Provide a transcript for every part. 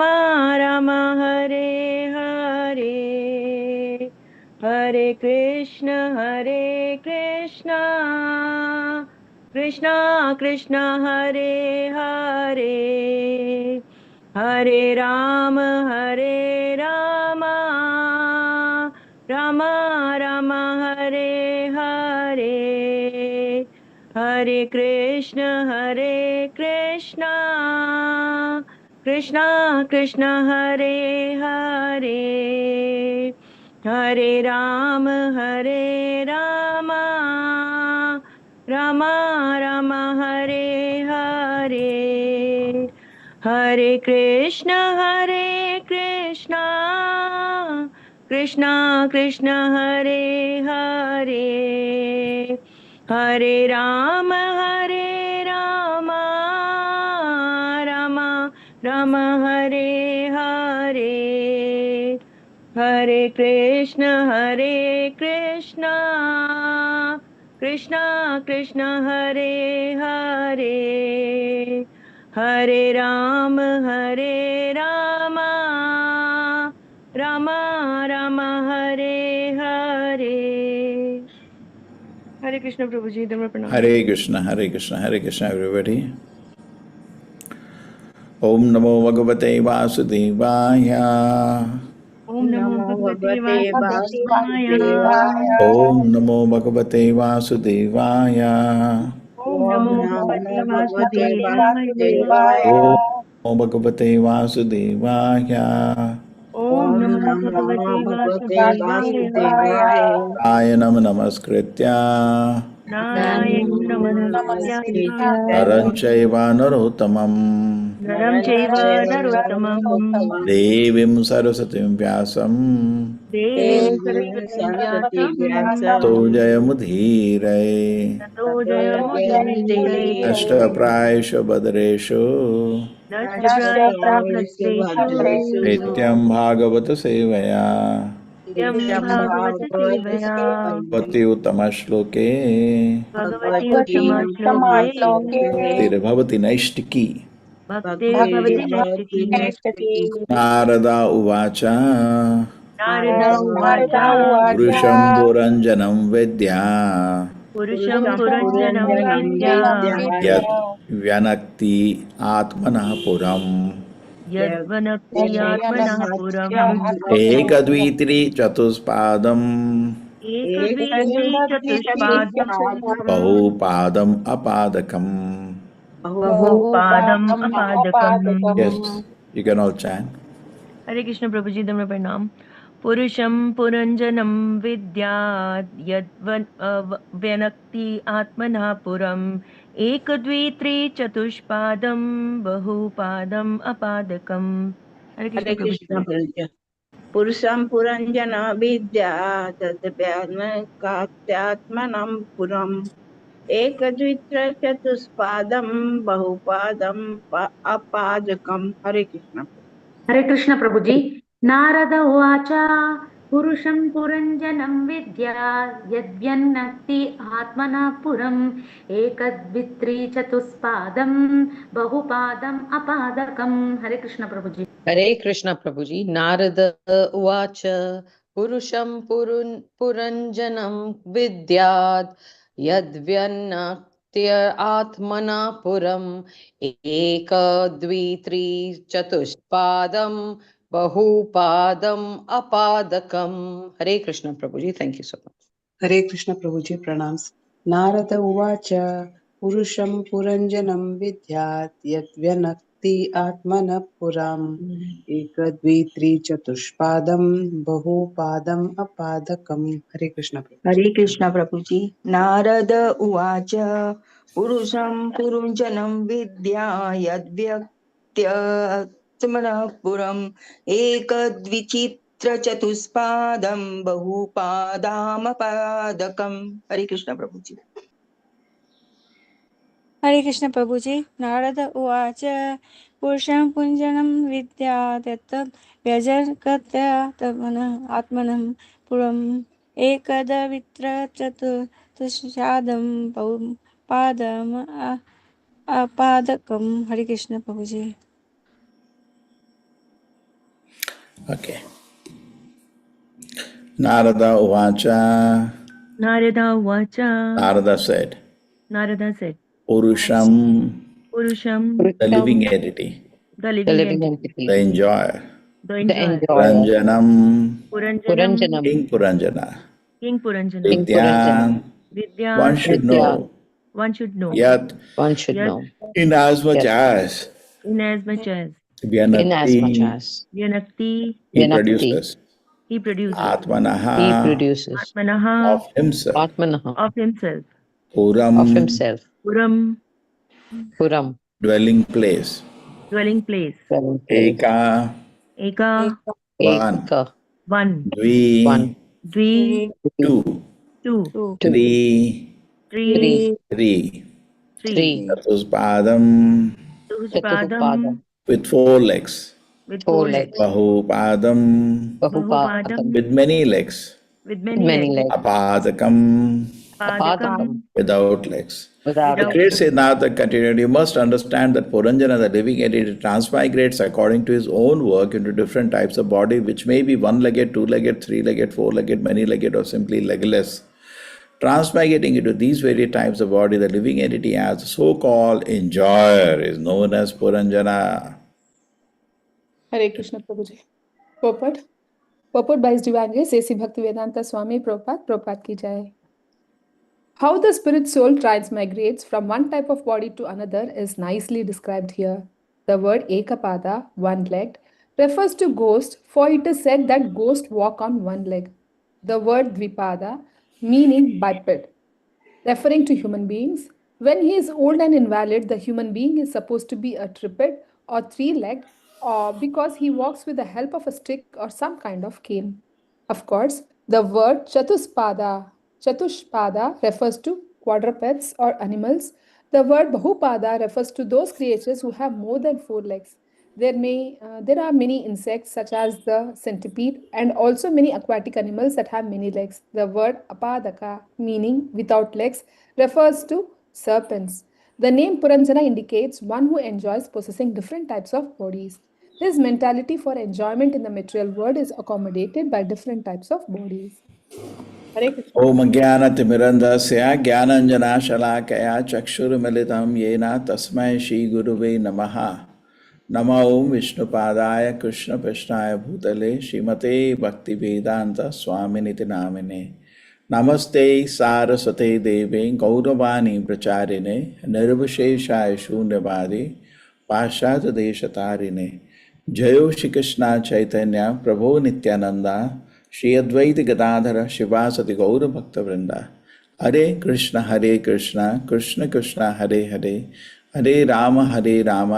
Rama Rama Hare Hare, Hare Krishna Krishna Krishna Hare Hare, Hare Rama Rama Rama Hare Hare, Hare Krishna Krishna Krishna Hare Hare, Hare Rama Rama Rama Hare Hare, Hare Krishna Krishna Krishna Hare Hare, Hare Rama Rama Rama Hare Hare, Hare Krishna Krishna Hare Hare, Hare Rama Rama Rama Hare Hare. Hare Krishna Prabhuji, Dhamma Pranam. Hare Krishna, everybody. Om Namo Bhagavate Vasudevaya. Om Namo Bhagavate Vasudevaya. Om Namo Bhagavate Vasudevaya. Om Namo Bhagavate Vasudevaya. Om Namo Bhagavate Vasudevaya. Om Namo Bhagavate Vasudevaya. Ayanam Namaskritya. Narayana Namaskritya. Naram Chaiva Narottamam. Naram Chaiva Narottamam. Devim Saraswatim Vyasam. Devim Saraswati Vyasam. Tato Jayamudhiraye. Tato Jayamudhiraye. Ashtaprayeshu Bhadreshu. Nityam Bhagavata Sevaya. Bhagavati Uttama Shloke. Bhakti Naishtiki. Narada Uvacha. Purusham Puranjanam Vedya. Yat Vyanakti Atmanah Puram. Ekadvitri Chatuspadam. Bahupadam Apadakam. Yes, you can all chant. Hare Krishna Prabhuji, Dhamma Pranam. Purusham Puranjanam Vidyat Vyanakti Atmanah Puram Ekadvitri Chatushpadam Bahupadam Apadakam. Hare Krishna Prabhuji. Purusham Puranjana Vidya Tadvyatmanam Puram Ekadvitra Chatuspadam Bahupadam Apadakam. Hare Krishna. Hare Krishna Prabhuji. Narada Uvacha Purusham Puranjanam Vidya Yadvyanakti Atmana Puram Ekadvitri Chatuspadam Bahupadam Apadakam. Hare Krishna Prabhuji. Hare Krishna Prabhuji. Narada Uvacha Purusham Puranjanam Vidyat Yadvyanakti Atmana Puram Eka Dvitri Chatushpadam Bahupadam Apadakam. Hare Krishna Prabhuji. Thank you so much. Hare Krishna Prabhuji, pranams. Narada Uvacha Purusham Puranjanam Vidyat Yatvyanakti Atmana Puram Ekadvitri Chatushpadam Bahupadam Apadakam. Hare Krishna Prabhuji. Hare Krishna Prabhuji. Narada Uvacha Purusham Purunjanam Vidya Yadvyaktyaatmana Puram Ekadvichitra Chatuspadam Bahupadam Apadakam. Hare Krishna Prabhuji. Hare Krishna Prabhuji. Narada Uvacha Purusham Punjanam Vidya Tattva Vyajarkatya Atmanam Puram Ekada Vitra Chatushadam Padam Apadakam. Hare Krishna Prabhuji. Okay. Narada Uvacha. Narada Uvacha. Narada said, Narada said, Purusham, Purusham, the Purusham, living entity, the the living living entity, the entity, enjoyer, the the enjoyer, enjoyer, Puranjanam, Puranjanam, Puranjanam, King Puranjana, King Puranjanam, King Puranjanam, Vidyan, one Vidyat, should Vidya, know, one should know, Yat, one should Yat, know. inasmuch Yet, as, inasmuch as, inasmuch Vyanakti, as Vyanakti, he Vyanakti, produces, he produces, he Atmanaha, produces, Atmanaha, of himself, Atmanaha, of himself, of Puram, himself, Puram, Puram, dwelling place, dwelling place, dwelling place, Eka, Eka, one, Eka, one, Dvi, one, Dvi, two, two, two, Tri, three, three, three, three, three, Chatuspadam, Chatushpadam, Chatupadam, with four legs, with four 4 legs, legs, Bahupadam, Bahupadam, Bahupadam, with many legs, with with many many legs, legs, Apadakam, Padakam, Apadakam, without legs. without The without great legs. legs. Siddhartha continued, you must understand that Puranjana, the living entity, transmigrates according to his own work into different types of body, which may be one-legged, two-legged, three-legged, four-legged, many-legged, or simply legless. Transmigrating into these various types of body, the living entity as a so-called enjoyer is known as Puranjana. Hare Krishna Prabhuji. Purport. Purport by His Divine Grace A.C. Bhaktivedanta Swami Prabhupada. Prabhupada ki jai. How the spirit soul transmigrates from one type of body to another is nicely described here. The word ekapada, one-legged, refers to ghost, for it is said that ghosts walk on one leg. The word dvipada, meaning biped, referring to human beings. When he is old and invalid, the human being is supposed to be a triped or three-legged, or because he walks with the help of a stick or some kind of cane. Of course, the word chatushpada refers to quadrupeds or animals. The word bahupada refers to those creatures who have more than four legs. There are many insects such as the centipede and also many aquatic animals that have many legs. The word apadaka, meaning without legs, refers to serpents. The name Puranjana indicates one who enjoys possessing different types of bodies. His mentality for enjoyment in the material world is accommodated by different types of bodies. Hare Krishna. Om Jnanatimирandasya Jnananjana Shalakaya Chakshurmilitam Yena Tasmai Shri Guruve Namaha. Nama Om Vishnupadaya Krishna Prishnaya Bhutale Srimate Bhaktivedanta Swaminiti Namine. Namaste Saraswate Deve Gauravani Pracharine Nirvisheshaya Shunyavadi Pashat Deshatarine. Jayo Shri Krishna Chaitanya Prabhu Nityananda Shri Advaita Gadadhara Shivasati Gaura Bhakta Vrinda. Hare Krishna, Krishna Krishna, Hare Hare, Hare Rama,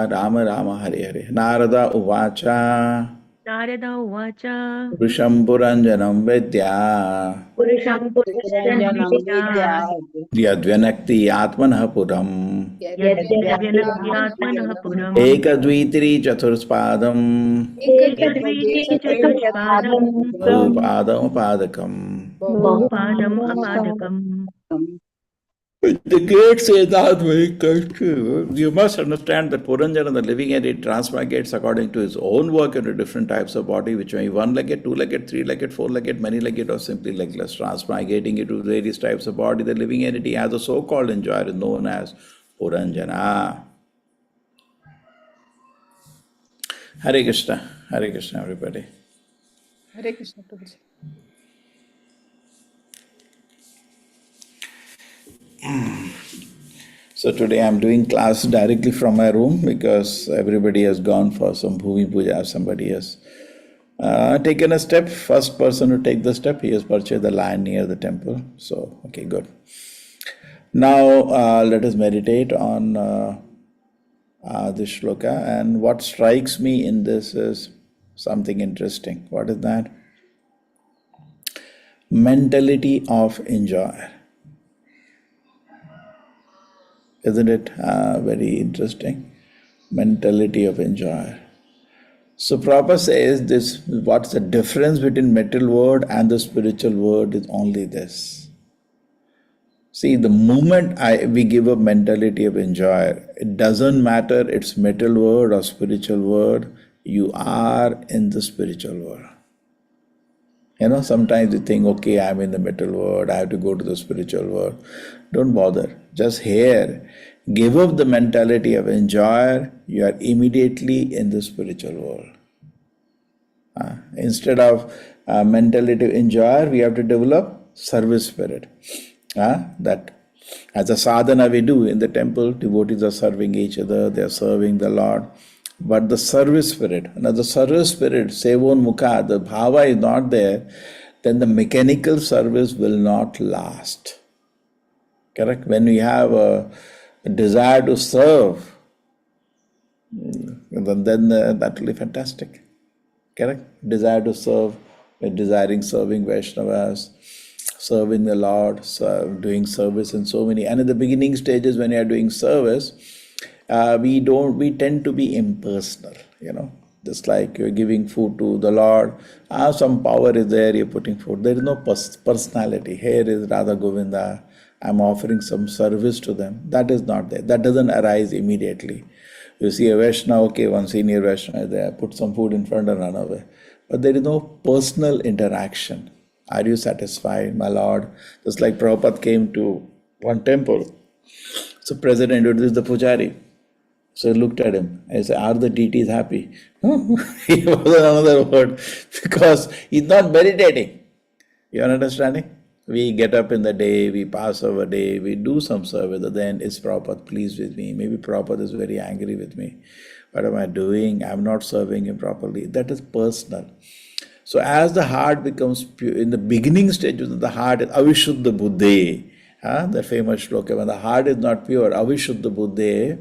Rama Rama, Hare Hare. Narada Uvacha, Narada Uvacha, Purusham Puranjanam Vidya, पुरुषं पुरुषं Puranjanam Vidya, Vidyat Yadvyanakti Atmanah Puram, Yadvyanaktyatmanah Puram, Ekadvitri Chaturspadam, Ekadviti Chatuspadam, Bhupadam Padakam. Bahupadam Apadakam. The great Siddhartha very culture. You must understand that Puranjana, the living entity, transmigrates according to his own work into different types of body, which may be one-legged, two-legged, three-legged, four-legged, many-legged, or simply legless. Transmigrating into various types of body, the living entity as a so-called enjoyer is known as Puranjana. Hare Krishna, everybody. Hare Krishna Prabhuji. So today I'm doing class directly from my room because everybody has gone for some Bhumi Puja, somebody has taken a step. First person to take the step, he has purchased the land near the temple. So, okay, good. Now let us meditate on this shloka. And what strikes me in this is something interesting. What is that? Mentality of enjoyer. Isn't it very interesting? Mentality of enjoyer. So Prabhupada says this, what's the difference between material world and the spiritual world is only this. See, the moment we give a mentality of enjoyer, it doesn't matter it's material world or spiritual world, you are in the spiritual world. Sometimes you think, okay, I'm in the material world, I have to go to the spiritual world. Don't bother. Just here, give up the mentality of enjoyer, you are immediately in the spiritual world. Instead of mentality of enjoyer, we have to develop service spirit. That as a sadhana we do in the temple, devotees are serving each other, they are serving the Lord. But the service spirit, now the service spirit, sevon mukha, the bhava is not there, then the mechanical service will not last. Correct? When we have a desire to serve, then that will be fantastic. Correct? Desire to serve, desiring serving Vaishnavas, serving the Lord, doing service in so many. And in the beginning stages, when you are doing service, we tend to be impersonal, just like you're giving food to the Lord. Some power is there, you're putting food. There is no personality. Here is Radha Govinda, I'm offering some service to them. That is not there. That doesn't arise immediately. You see a Vaishnava, okay, one senior Vaishnava is there, put some food in front and run away. But there is no personal interaction. Are you satisfied, my Lord? Just like Prabhupada came to one temple. So president, it is the pujari. So he looked at him and said, are the deities happy? He was another word, because he's not meditating. You are understanding? We get up in the day, we pass our day, we do some service, then is Prabhupada pleased with me? Maybe Prabhupada is very angry with me. What am I doing? I'm not serving him properly. That is personal. So as the heart becomes pure, in the beginning stages of the heart is avishuddha buddhe, the famous shloka, when the heart is not pure, avishuddha buddhe,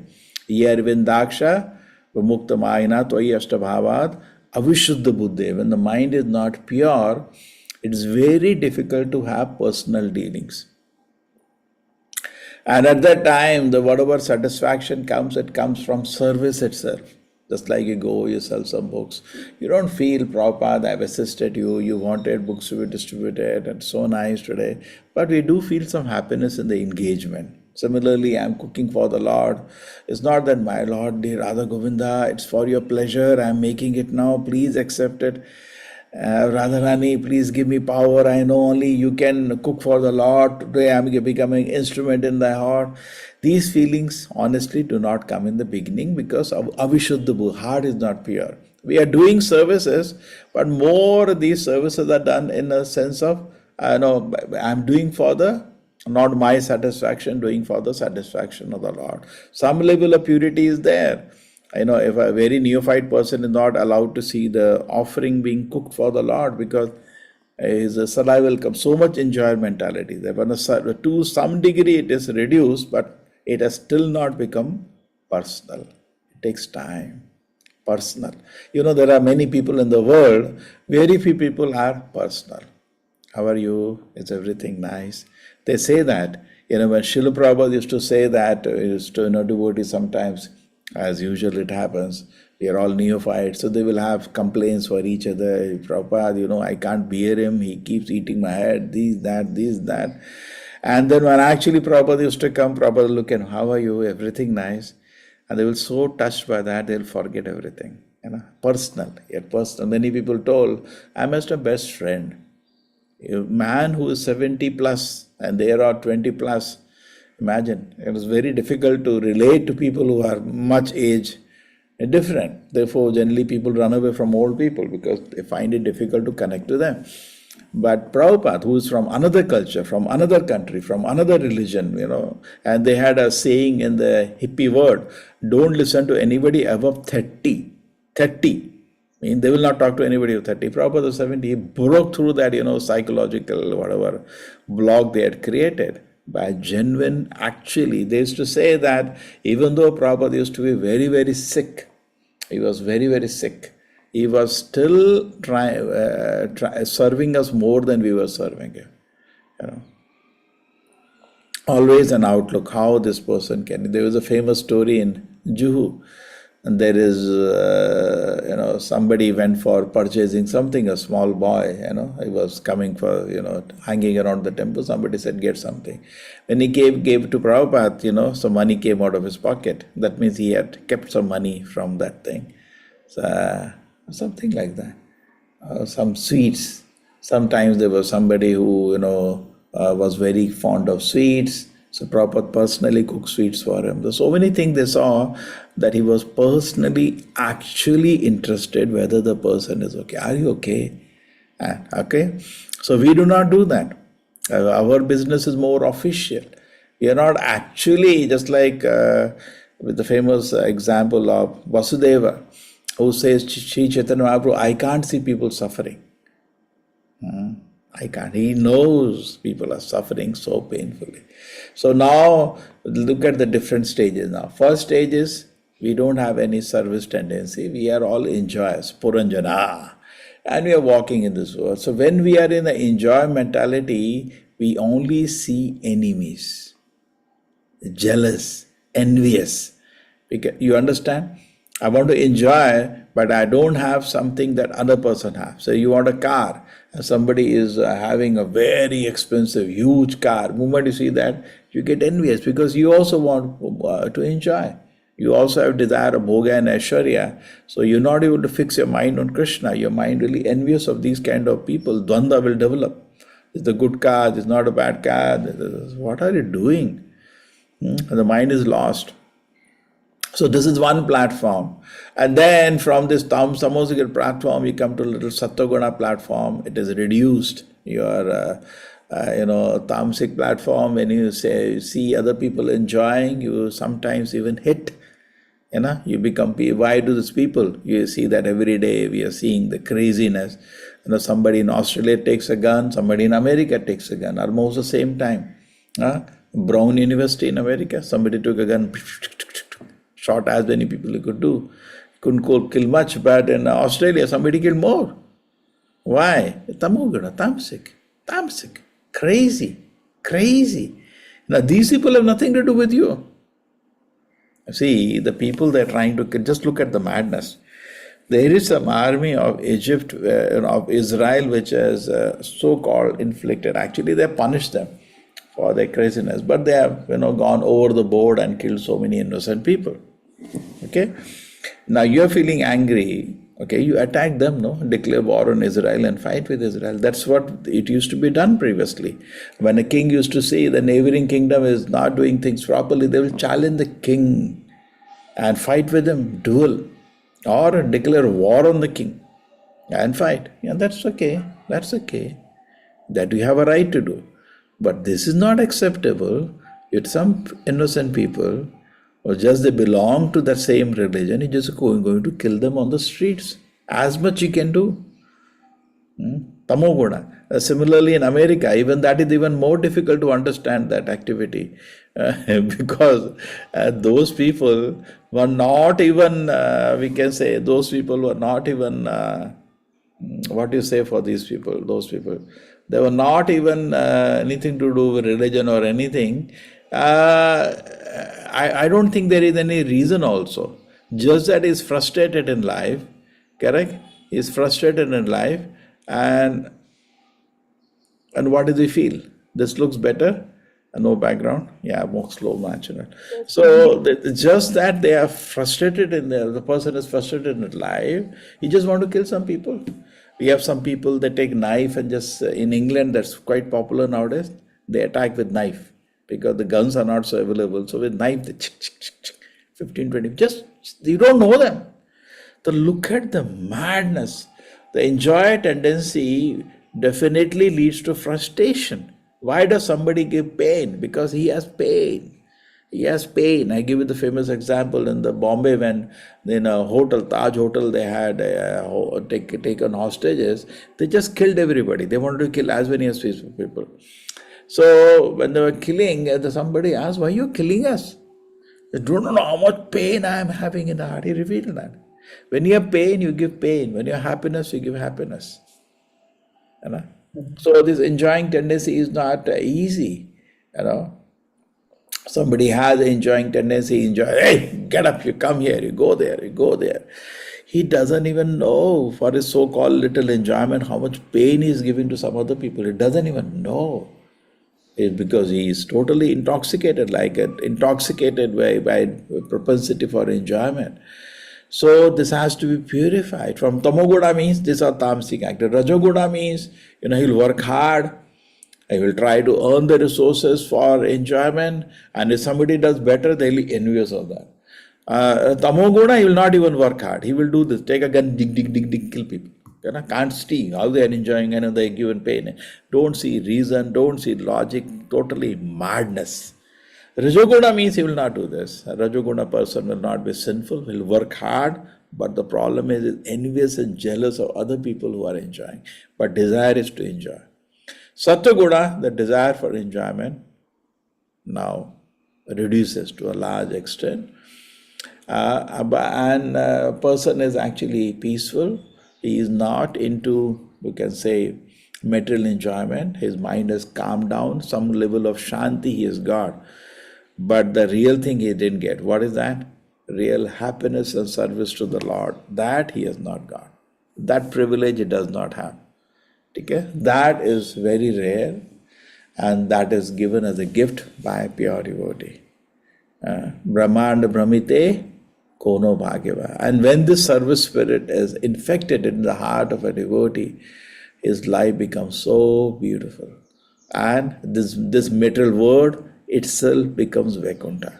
yarvindaksha, vamuktamayana tvai ashtabhavad, avishuddha buddhe. When the mind is not pure, it is very difficult to have personal dealings. And at that time, whatever satisfaction comes, it comes from service itself. Just like you go, you sell some books. You don't feel, Prabhupada, I've assisted you, you wanted books to be distributed, and so nice today. But we do feel some happiness in the engagement. Similarly, I'm cooking for the Lord. It's not that, my Lord, dear Radha Govinda, it's for your pleasure, I'm making it now, please accept it. Radharani, please give me power. I know only you can cook for the Lord. Today I am becoming instrument in thy heart. These feelings honestly do not come in the beginning because avishuddha, heart is not pure. We are doing services, but more these services are done in a sense of, I'm doing for not my satisfaction, doing for the satisfaction of the Lord. Some level of purity is there. If a very neophyte person is not allowed to see the offering being cooked for the Lord, because his saliva will come, so much enjoy mentality. To some degree it is reduced, but it has still not become personal. It takes time. Personal. There are many people in the world, very few people are personal. How are you? Is everything nice? They say that. When Srila Prabhupada used to say that, used to devotees sometimes, as usual it happens, we are all neophytes, so they will have complaints for each other. Prabhupada, I can't bear him, he keeps eating my head, this, that. And then when actually Prabhupada used to come, Prabhupada will look at, how are you, everything nice? And they will so touched by that, they'll forget everything. Personal, yet personal. Many people told, I must have best friend. A man who is 70 plus and there are 20 plus, imagine, it was very difficult to relate to people who are much age different. Therefore, generally people run away from old people because they find it difficult to connect to them. But Prabhupada, who is from another culture, from another country, from another religion, and they had a saying in the hippie world, don't listen to anybody above 30. 30. They will not talk to anybody of 30. Prabhupada was 70. He broke through that, psychological, whatever, block they had created. By genuine, actually, they used to say that even though Prabhupada used to be very, very sick, he was very, very sick, he was still serving us more than we were serving him. Always an outlook, how this person can. There was a famous story in Juhu, and there is, somebody went for purchasing something, a small boy, he was coming for, hanging around the temple. Somebody said, get something. When he gave to Prabhupada, some money came out of his pocket. That means he had kept some money from that thing. Something like that. Some sweets. Sometimes there was somebody who, was very fond of sweets. So Prabhupada personally cooked sweets for him. There's so many things they saw that he was personally actually interested whether the person is okay. Are you okay? Okay. So we do not do that. Our business is more official. We are not actually, just like with the famous example of Vasudeva, who says, Shri Chaitanya Mahaprabhu, I can't see people suffering. I can't. He knows people are suffering so painfully. So now look at the different stages now. First stage is we don't have any service tendency. We are all enjoyers, Puranjana. And we are walking in this world. So when we are in the enjoy mentality, we only see enemies, jealous, envious. You understand? I want to enjoy, but I don't have something that other person has. So you want a car, and somebody is having a very expensive, huge car. The moment you see that, you get envious because you also want to enjoy. You also have desire of bhoga and aishwarya. So you're not able to fix your mind on Krishna. Your mind really envious of these kind of people. Dvanda will develop. It's a good car, it's not a bad car. What are you doing? And the mind is lost. So this is one platform. And then from this tamasic platform, you come to a little sattva-guna platform. It is reduced. Your tamasic platform, when you see other people enjoying, you sometimes even hit. You become, why do these people? You see that every day we are seeing the craziness. Somebody in Australia takes a gun, somebody in America takes a gun, almost the same time. Brown University in America, somebody took a gun, shot as many people he could do. Couldn't kill much, but in Australia, somebody killed more. Why? Tamogana, tamasic, crazy. Now, these people have nothing to do with you. See, the people they're trying to kill, just look at the madness. There is some army of Egypt, of Israel, which is so-called inflicted. Actually, they punished them for their craziness, but they have, gone over the board and killed so many innocent people. Okay, now you're feeling angry. Okay, you attack them, declare war on Israel and fight with Israel. That's what it used to be done previously. When a king used to see the neighboring kingdom is not doing things properly, they will challenge the king and fight with him, duel, or declare war on the king and fight. Yeah, that's okay. That you have a right to do. But this is not acceptable with some innocent people, or just they belong to the same religion. You're just going to kill them on the streets. As much you can do. Tamoguna. Similarly in America, even that is even more difficult to understand that activity. Because those people were not even, we can say, those people were not even, what do you say for these people, those people? They were not even anything to do with religion or anything. I don't think there is any reason also. Just that he's frustrated in life, correct? He's frustrated in life, and what does he feel? This looks better, no background, yeah, more slow match. So just that they are frustrated the person is frustrated in life, he just want to kill some people. We have some people that take knife and just, in England, that's quite popular nowadays, they attack with knife. Because the guns are not so available. So with knife, they 15, 20, just, you don't know them. So look at the madness. The enjoy tendency definitely leads to frustration. Why does somebody give pain? Because he has pain. I give you the famous example in the Bombay when in a hotel, Taj Hotel, they had taken hostages. They just killed everybody. They wanted to kill as many as people. So when they were killing, somebody asked, why are you killing us? They don't know how much pain I am having in the heart. He revealed that. When you have pain, you give pain. When you have happiness, you give happiness. So this enjoying tendency is not easy. Somebody has an enjoying tendency, hey, get up, you come here, you go there. He doesn't even know for his so-called little enjoyment how much pain he is giving to some other people. He doesn't even know. It's because he is totally intoxicated, by propensity for enjoyment. So this has to be purified. From Tamoguda means these are tamasic actors. Rajoguda means, he'll work hard. He will try to earn the resources for enjoyment. And if somebody does better, they'll be envious of that. Tamoguna, he will not even work hard. He will do this. Take a gun, dig, dig, dig, dig, kill people. Can't see how they are enjoying and they are given pain. Don't see reason, don't see logic, totally madness. Rajoguna means he will not do this. A Rajoguna person will not be sinful, will work hard, but the problem is he's envious and jealous of other people who are enjoying. But desire is to enjoy. Sattva-guna, the desire for enjoyment, now reduces to a large extent. And a person is actually peaceful. He is not into, we can say, material enjoyment. His mind has calmed down. Some level of shanti he has got. But the real thing he didn't get. What is that? Real happiness and service to the Lord. That he has not got. That privilege he does not have. Okay? That is very rare, and that is given as a gift by a pure devotee. Brahmanda Brahmite Kono Bhagava. And when this service spirit is infected in the heart of a devotee, his life becomes so beautiful. And this material world itself becomes Vaikuntha.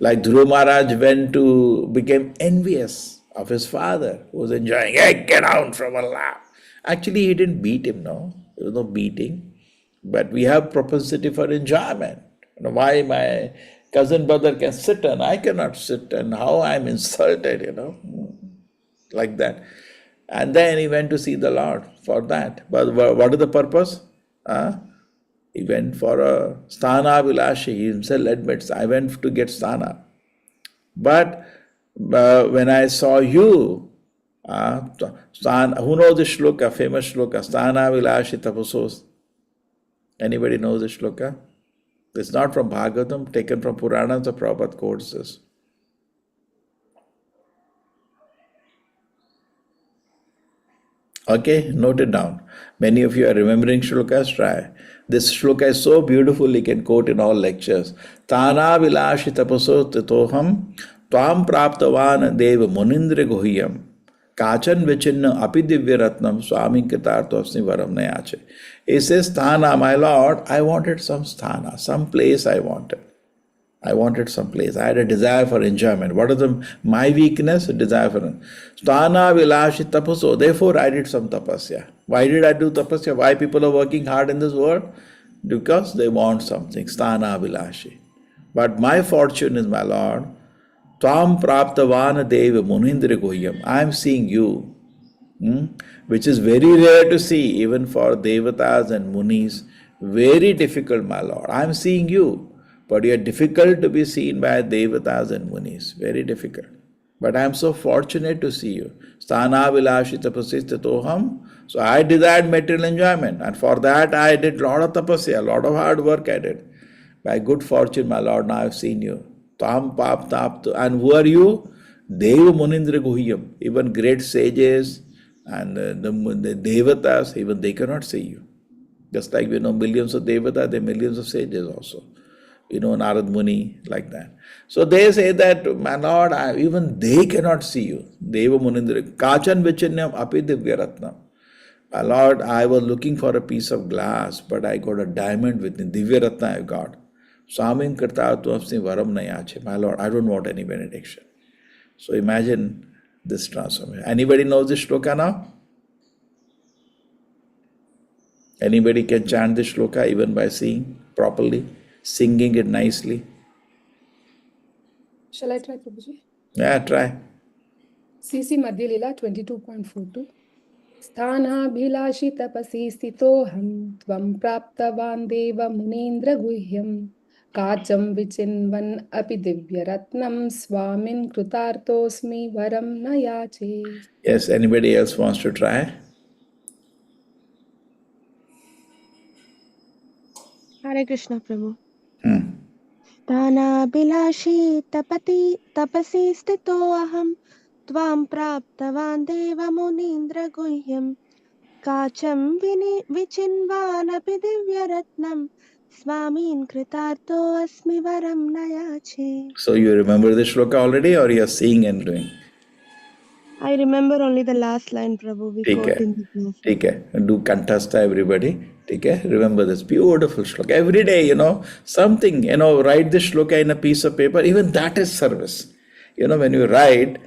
Like Dhruva Maharaj became envious of his father, who was enjoying, hey, get out from Allah. Actually, he didn't beat him, no. There was no beating. But we have propensity for enjoyment. Why my cousin brother can sit and I cannot sit, and how I'm insulted, like that. And then he went to see the Lord for that. But what is the purpose? He went for a sthana vilashi. He himself admits, I went to get sthana. But when I saw you, who knows the shloka, famous shloka, sthana vilashi tapasos? Anybody knows the shloka? It's not from Bhagavatam, taken from Puranas or Prabhupada courses. Okay, note it down. Many of you are remembering shlokas, try. This shloka is so beautiful, you can quote in all lectures. Tana vilashi tapaso titoham tvam praptavan deva munindra guhyam kachan vichinna api divya ratnam swami kitarto asni varam nayache. It says, sthana, my Lord, I wanted some sthana, some place I wanted. I wanted some place. I had a desire for enjoyment. What is my weakness? A desire for sthana vilashi tapaso. Therefore, I did some tapasya. Why did I do tapasya? Why people are working hard in this world? Because they want something. Sthana vilashi. But my fortune is, my Lord, tvam praptavana deva munindra guhyam. I am seeing you, which is very rare to see, even for devatas and munis. Very difficult, my Lord. I am seeing you. But you are difficult to be seen by devatas and munis. Very difficult. But I am so fortunate to see you. Sthana vilashi tapasistatoham. So I desired material enjoyment. And for that I did a lot of tapasya, a lot of hard work I did. By good fortune, my Lord, now I have seen you. Tam pap tap. And who are you? Deva munindra guhyam. Even great sages and the devatas, even they cannot see you. Just like we know millions of devatas, there are millions of sages also. Narad Muni, like that. So they say that, my Lord, even they cannot see you. Deva Munindra. Kachan vichinyam api divya ratnam. My Lord, I was looking for a piece of glass, but I got a diamond with me. Divya ratna I got. Swamin kartatu apni varam nayache. My Lord, I don't want any benediction. So imagine this transformation. Anybody knows this shloka now? Anybody can chant this shloka even by seeing properly? Singing it nicely. Shall I try, Prabhuji? Yeah, try. CC Madhya Lila 22.42. Sthanabhilashi tapasi stitoham tvam praptavan deva munindra guhyam kacham vichinvan api divya ratnam swamin krutartosmi varam nayache. Yes, anybody else wants to try? Hare Krishna Prabhu. Stanabilashi tapasi stito aham tvam praptavan deva munindra guhyam kacham vichinvanapi divya ratnam swamin kritarto asmi varam nayache. So you remember the shloka already, or you are seeing and doing? I remember only the last line, Prabhu. We ठीक quote है, in the class. ठीक है. Do contest everybody. ठीक है. Remember this beautiful shloka. Every day, something, write this shloka in a piece of paper. Even that is service. When you write,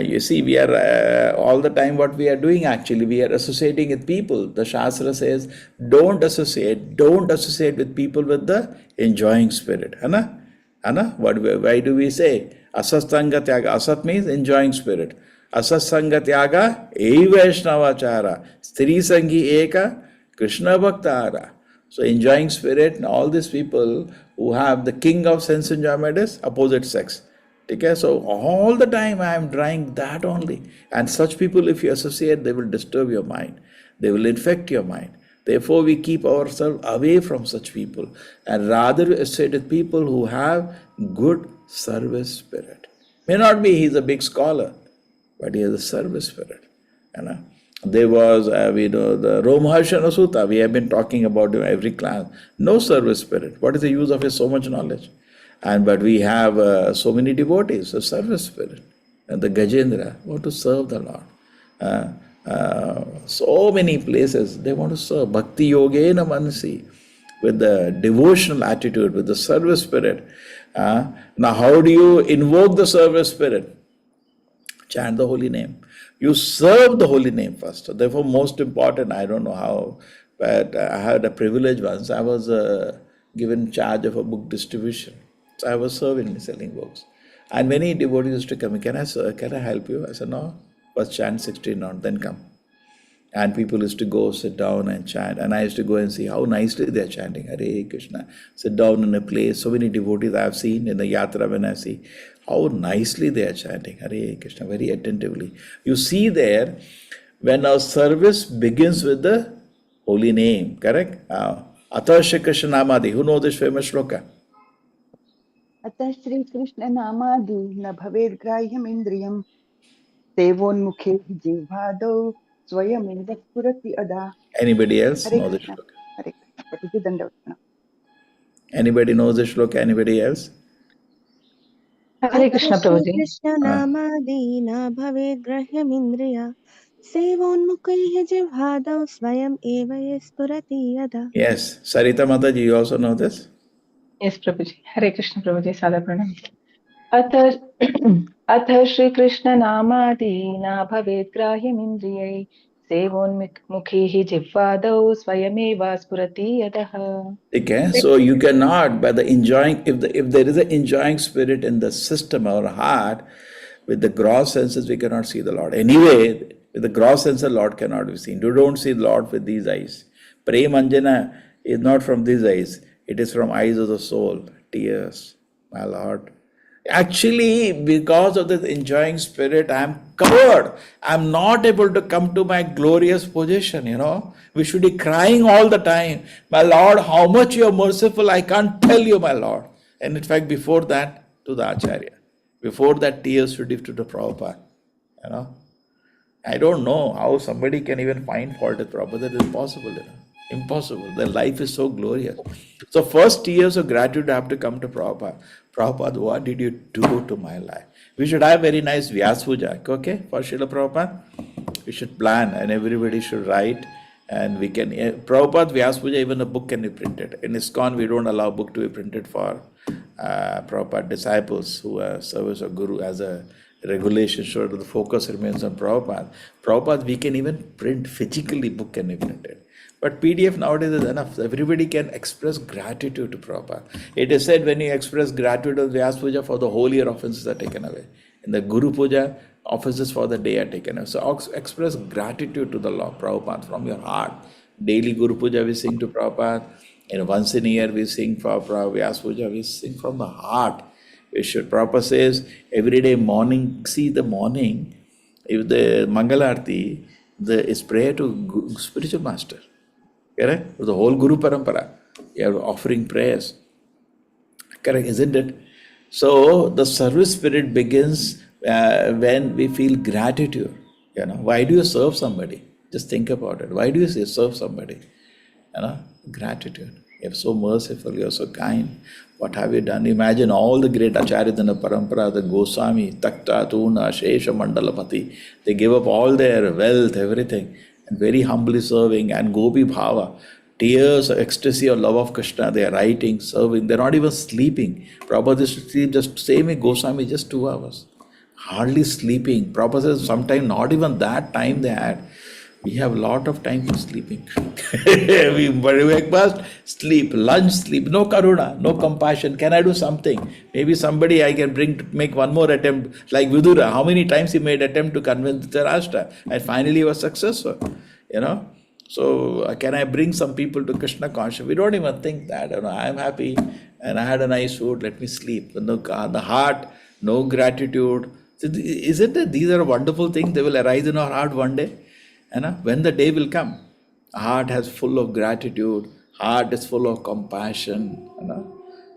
you see, we are all the time what we are doing actually, we are associating with people. The Shastra says, don't associate with people with the enjoying spirit. Anna? Why do we say? Asastanga tyaga. Asat means enjoying spirit. Asasanga tyaga evaishnavachara. Stri sangi eka Krishna bhaktara. So enjoying spirit, and all these people who have the king of sense enjoyment is opposite sex. Okay, so all the time I am trying that only. And such people, if you associate, they will disturb your mind. They will infect your mind. Therefore, we keep ourselves away from such people and rather associate with people who have good service spirit. May not be he's a big scholar, but he has a service spirit. There was, the Romharshana Sutta, we have been talking about in every class. No service spirit. What is the use of his so much knowledge? But we have so many devotees, a service spirit. And the Gajendra want to serve the Lord. So many places they want to serve. Bhakti Yogena Manasi, with the devotional attitude, with the service spirit. Now, how do you invoke the service spirit? Chant the holy name. You serve the holy name first. Therefore, most important, I don't know how, but I had a privilege once. I was given charge of a book distribution. So I was serving, selling books. And many devotees used to come, can I help you? I said, no, first chant 16 rounds, then come. And people used to go sit down and chant. And I used to go and see how nicely they are chanting, Hare Krishna. Sit down in a place. So many devotees I have seen in the yatra when I see how nicely they are chanting, Hare Krishna, very attentively. You see there, when our service begins with the holy name, correct? Atha Shri Krishna Namadi. Who knows this famous shloka? अतः श्री कृष्ण नामादि न भवेद् ग्राह्यम् इन्द्रियम् सेवोन्मुखे जिह्वादौ स्वयमेव स्फुरति अदा. Anybody else Hare know this Krishna. shloka? Hare Krishna. Prabhuji दंडवत्. Anybody knows this shloka? Anybody else? Hare अथ Krishna Shri Prabhuji. Krishna नामादीना भवेद् ग्रह्यमिन्द्रिया सेवोन्मुखैः जिह्वादौ स्वयम् एव ये स्फुरति यदा. Yes. Sarita Mataji, you also know this? Yes, Prabhuji. Hare Krishna Prabhuji. Sada pranam. अथ श्री कृष्ण नामादीना भवेत् ग्राह्यमिन्द्रियै सेवोन्मुखैः जिह्वादौ स्वयमेव स्फुरति यतः. Okay, so you cannot, by the enjoying, if there is an enjoying spirit in the system or heart, with the gross senses we cannot see the Lord. Anyway, with the gross sense the Lord cannot be seen. You don't see the Lord with these eyes. Prem Anjana is not from these eyes. It is from eyes of the soul. Tears, my Lord. Actually, because of this enjoying spirit, I am covered. I am not able to come to my glorious position, We should be crying all the time. My Lord, how much you are merciful, I can't tell you, my Lord. And in fact, before that, to the Acharya. Before that, tears should be to the Prabhupada, I don't know how somebody can even find fault with Prabhupada. That is possible, Impossible. Their life is so glorious. So first tears of gratitude have to come to Prabhupada. Prabhupada, what did you do to my life? We should have very nice Vyas Puja, okay, for Srila Prabhupada. We should plan and everybody should write and we can, Prabhupada Vyas Puja, even a book can be printed. In ISKCON, we don't allow book to be printed for Prabhupada disciples who are service of Guru as a regulation, so the focus remains on Prabhupada. Prabhupada, we can even print physically, book can be printed. But PDF nowadays is enough. Everybody can express gratitude to Prabhupada. It is said when you express gratitude of Vyas Puja, for the whole year offenses are taken away. In the Guru Puja, offenses for the day are taken away. So express gratitude to the Lord Prabhupada from your heart. Daily Guru Puja we sing to Prabhupada. Once in a year we sing for Vyas Puja. We sing from the heart. We should. Prabhupada says every day morning, see the morning, if the Mangalarti, is prayer to spiritual master. Correct? The whole Guru Parampara. You are offering prayers. Correct, isn't it? So the service spirit begins when we feel gratitude. Why do you serve somebody? Just think about it. Why do you serve somebody? Gratitude. You're so merciful, you're so kind. What have you done? Imagine all the great acharyas in the parampara, the Goswami, Takta, Tuna, Shesha, Mandalapati. They gave up all their wealth, everything, and very humbly serving. And Gopi Bhava, tears, ecstasy of love of Krishna. They are writing, serving. They're not even sleeping. Prabhupada used to sleep just same as Goswami, just 2 hours. Hardly sleeping. Prabhupada says sometimes not even that time they had. We have a lot of time for sleeping. We breakfast, sleep, lunch, sleep. No karuna, no compassion. Can I do something? Maybe somebody I can bring to make one more attempt. Like Vidura, how many times he made attempt to convince Dhritarashtra, and finally he was successful. You know. So can I bring some people to Krishna consciousness? We don't even think that. You know, I am happy and I had a nice food. Let me sleep. No, the heart, no gratitude. So isn't it? These are wonderful things. They will arise in our heart one day. When the day will come, heart has full of gratitude, heart is full of compassion.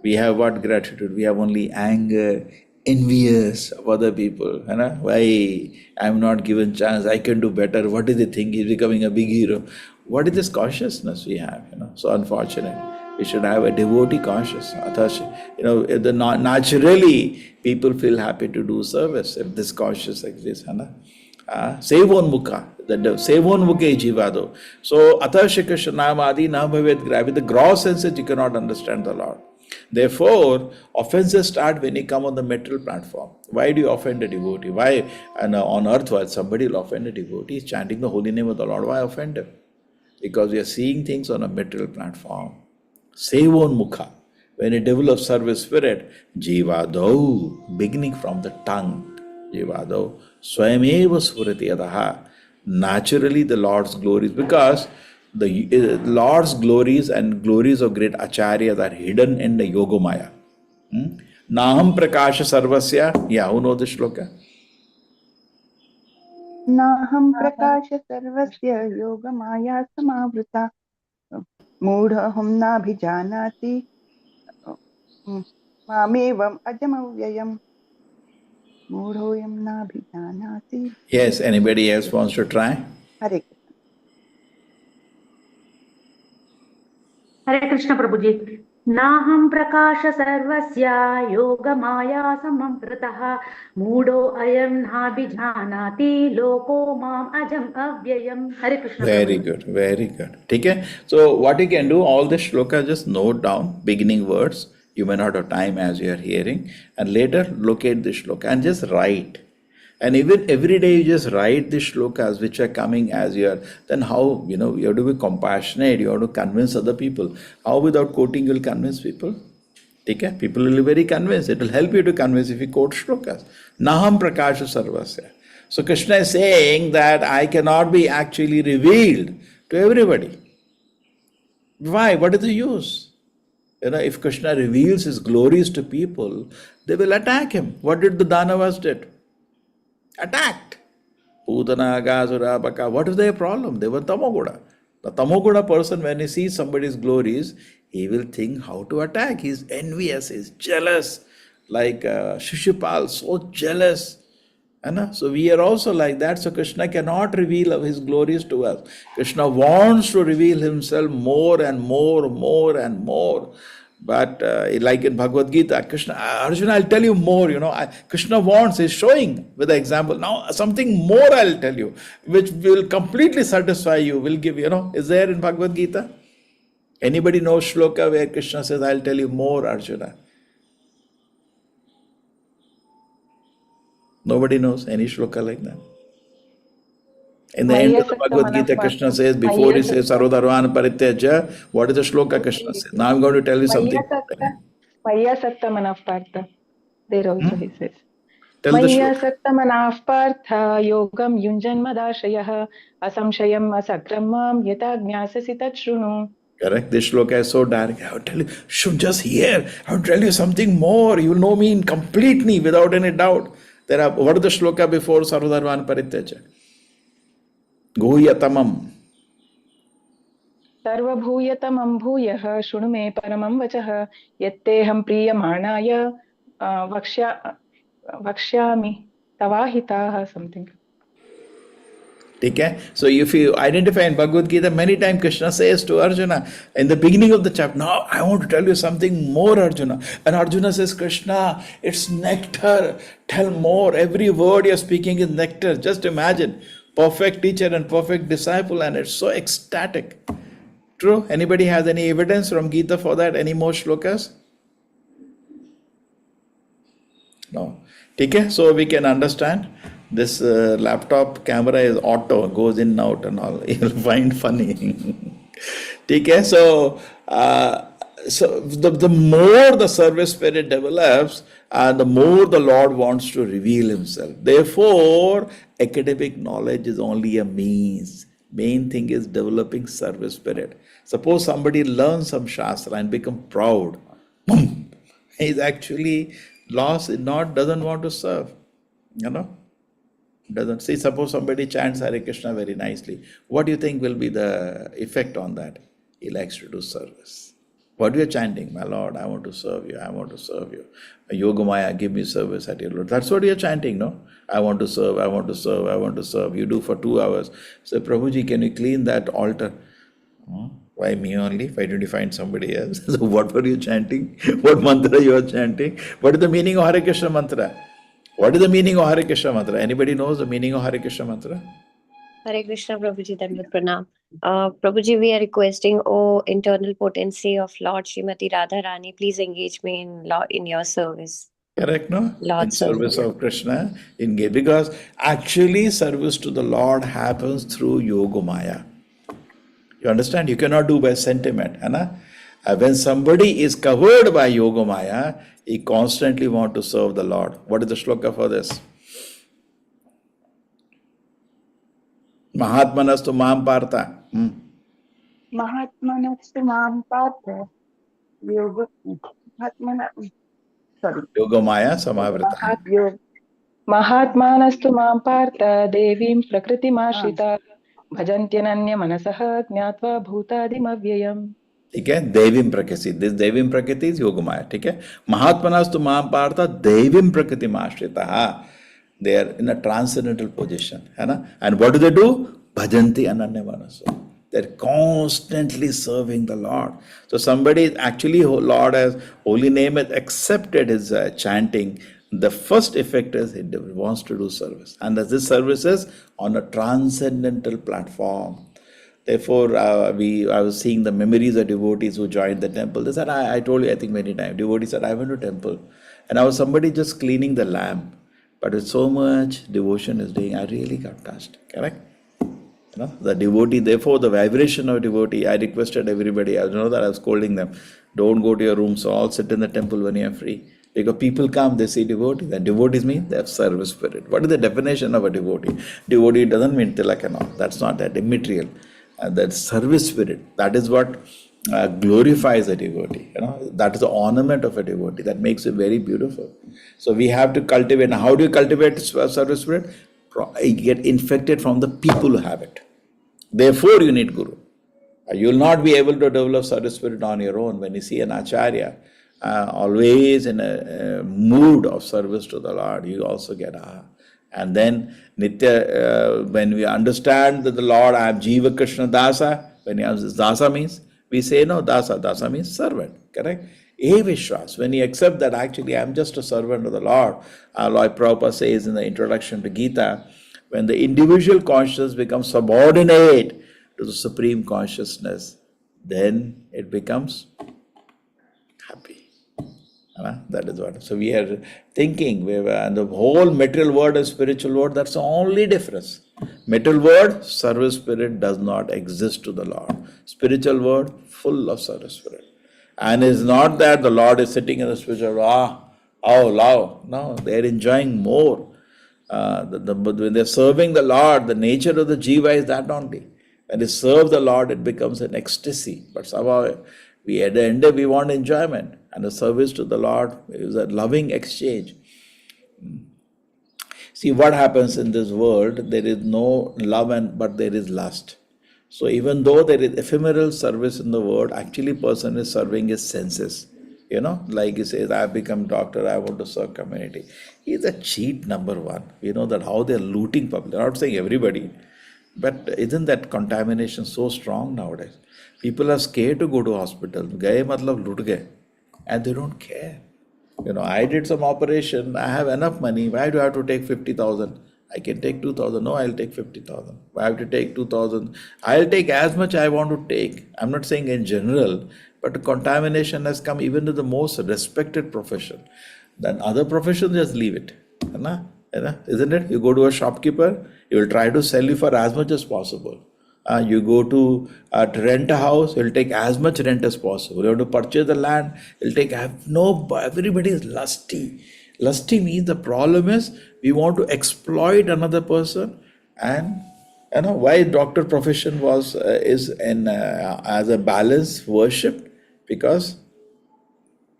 We have what gratitude? We have only anger, envious of other people. Why I'm not given chance? I can do better. What do they think? He's becoming a big hero. What is this consciousness we have? So unfortunate. We should have a devotee consciousness. Naturally, people feel happy to do service if this consciousness exists. Sevonmukha, the Sevonmukhe Jivado. So, Atasha Krishna Namadi Namavet Gra. With the gross senses, you cannot understand the Lord. Therefore, offenses start when you come on the material platform. Why do you offend a devotee? Why? And on earth, while somebody will offend a devotee, is chanting the holy name of the Lord. Why offend him? Because we are seeing things on a material platform. Sevonmukha. When you develop service spirit, Jivado, beginning from the tongue. Jivado, Swayameva Surati Adaha. Naturally, the Lord's glories, because the Lord's glories and glories of great acharyas are hidden in the Yogamaya. Naham Prakasha Sarvasya. Yeah, who knows this shloka? नाहं प्रकाश सर्वस्य Yogmaya समावृता मूढोऽहं नाभिजानाति मामेवम् अजमव्ययम् मूढोऽयं नाभिजानाति. Yes, anybody else wants to try? हरे कृष्ण. हरे कृष्ण प्रभुजी. नाहं प्रकाश सर्वस्य योगमाया समंवृतः मूढो अयं नाभिजानाति लोको माम अजम अव्ययम्. हरे Krishna. Very good, very good. Okay? So what you can do, all the shloka, just note down beginning words. You may not have time as you are hearing, and later locate the shloka and just write. And even every day you just write the shlokas which are coming as you are. Then how, you have to be compassionate, you have to convince other people. How without quoting you'll convince people? Okay? People will be very convinced. It will help you to convince if you quote shlokas. Naham prakasha sarvasya. So Krishna is saying that I cannot be actually revealed to everybody. Why? What is the use? If Krishna reveals his glories to people, they will attack him. What did the Danavas did? Attacked. Putana, Gasura, Baka. What is their problem? They were Tamoguda. The Tamoguda person, when he sees somebody's glories, he will think how to attack. He's envious, he's jealous. Like Shishupal, so jealous. So we are also like that. So Krishna cannot reveal his glories to us. Krishna wants to reveal himself more and more, more and more. But like in Bhagavad Gita, Krishna, Arjuna, I'll tell you more, Krishna wants, he's showing with the example. Now something more I'll tell you, which will completely satisfy you, will give, is there in Bhagavad Gita? Anybody knows shloka where Krishna says, I'll tell you more, Arjuna? Nobody knows any shloka like that. In the end of the Bhagavad Gita, Krishna says, before he says, Sarvodharvan Parityaja, what is the shloka Krishna says? Now I'm going to tell you something. Maya Sakta Manav Partha. There also he says. Tell the Maya shloka. Sakta Manav Partha Yogam Yunjan Madashayah Asamshayam Asakramam Yata Gnasasi Tachrunu. Correct. This shloka is so direct. I will tell you, should just hear. I will tell you something more. You will know me completely without any doubt. What is the shloka before Sarvodharvan Parityaja? Guhyatamam. Sarvabhuyatamam bhuyah shunu me paramam vachah yatteham priyamanaya vakshyami tavahitaha something. Okay? So if you identify in Bhagavad Gita, many times Krishna says to Arjuna, in the beginning of the chapter, now I want to tell you something more, Arjuna. And Arjuna says, Krishna, it's nectar. Tell more. Every word you're speaking is nectar. Just imagine. Perfect teacher and perfect disciple, and it's so ecstatic. True? Anybody has any evidence from Gita for that? Any more shlokas? No. Okay? So we can understand. This laptop camera is auto, goes in and out and all. You'll find funny. Okay? So, the more the service spirit develops, the more the Lord wants to reveal himself. Therefore, academic knowledge is only a means. Main thing is developing service spirit. Suppose somebody learns some Shastra and become proud. He's actually lost, doesn't want to serve. You know? Doesn't see. Suppose somebody chants Hare Krishna very nicely. What do you think will be the effect on that? He likes to do service. What you are chanting? My Lord, I want to serve you. I want to serve you. Yogamaya, give me service at your Lord. That's what you are chanting, no? I want to serve. I want to serve. I want to serve. You do for 2 hours. Say, Prabhuji, can you clean that altar? Why me only? Why don't you find somebody else? So what were you chanting? What mantra you are chanting? What is the meaning of Hare Krishna mantra? What is the meaning of Hare Krishna mantra? Anybody knows the meaning of Hare Krishna mantra? Hare Krishna, Prabhuji, Dandavat Pranam. Prabhuji, we are requesting, O internal potency of Lord Srimati Radha Rani, please engage me in your service. Correct, no? Lord In service of Krishna, engage. Because actually service to the Lord happens through Yogamaya. You understand? You cannot do by sentiment. When somebody is covered by Yogamaya, he constantly wants to serve the Lord. What is the shloka for this? Mahatmanastu mam partha. Mahatmanastu mam partha yoga Mahatmana sorry Yogamaya samavrita. महात्मानस्तु मां पार्थ देवीं प्रकृतिमाश्रिताः भजन्त्यनन्य मनसः ज्ञात्वा भूतादिमव्ययम्. Okay, Devim Prakriti. This Devim Prakriti is Yogamaya. Okay, Mahatmanastu Mam Partha Devim Prakriti Mashritaha. They are in a transcendental position. And what do? Bhajanti Ananya Manaso. They're constantly serving the Lord. So somebody is actually, Lord has holy name has accepted his chanting. The first effect is he wants to do service. And this service is on a transcendental platform. Therefore, I was seeing the memories of devotees who joined the temple. They said, I told you, I think many times, devotees said, I went to temple. And I was somebody just cleaning the lamp. But with so much devotion is doing, I really got touched. Correct? The devotee, therefore, the vibration of devotee, I requested everybody, I know that I was scolding them, don't go to your rooms, so all sit in the temple when you are free. Because people come, they see devotees. And devotees mean they have service spirit. What is the definition of a devotee? Devotee doesn't mean tilak and all. That's not that, immaterial. That service spirit, that is what glorifies a devotee. That is the ornament of a devotee. That makes it very beautiful. So we have to cultivate. Now, how do you cultivate service spirit? You get infected from the people who have it. Therefore, you need Guru. You will not be able to develop service spirit on your own. When you see an acharya, always in a mood of service to the Lord, you also get And then Nitya, when we understand that the Lord, I am Jiva Krishna Dasa, when he asks Dasa means, we say no, Dasa means servant, correct? Vishwas, when you accept that actually I am just a servant of the Lord, Lord Prabhupada says in the introduction to Gita, when the individual consciousness becomes subordinate to the supreme consciousness, then it becomes happy. That is what. So we are thinking, and the whole material world and spiritual world, that's the only difference. Material world, service spirit does not exist to the Lord. Spiritual world, full of service spirit. And it's not that the Lord is sitting in the spiritual world, no, they're enjoying more. When they're serving the Lord, the nature of the jiva is that only. When they serve the Lord, it becomes an ecstasy. But somehow, at the end, we want enjoyment. And the service to the Lord is a loving exchange. See, what happens in this world, there is no love but there is lust. So even though there is ephemeral service in the world, actually person is serving his senses. Like he says, I have become doctor, I want to serve community. He's a cheat, number one. That how they're looting public. I'm not saying everybody. But isn't that contamination so strong nowadays? People are scared to go to hospital. Gaye matlab lut gaye. And they don't care. I did some operation. I have enough money. Why do I have to take 50,000? I can take 2,000. No, I'll take 50,000. I have to take 2,000. I'll take as much I want to take. I'm not saying in general, but contamination has come even to the most respected profession. Then other professions just leave it. Isn't it? You go to a shopkeeper, he will try to sell you for as much as possible. You go to rent a house, he'll take as much rent as possible. You have to purchase the land, he'll take. No, everybody is lusty. Lusty means the problem is we want to exploit another person, and why doctor profession is as a balance worshipped, because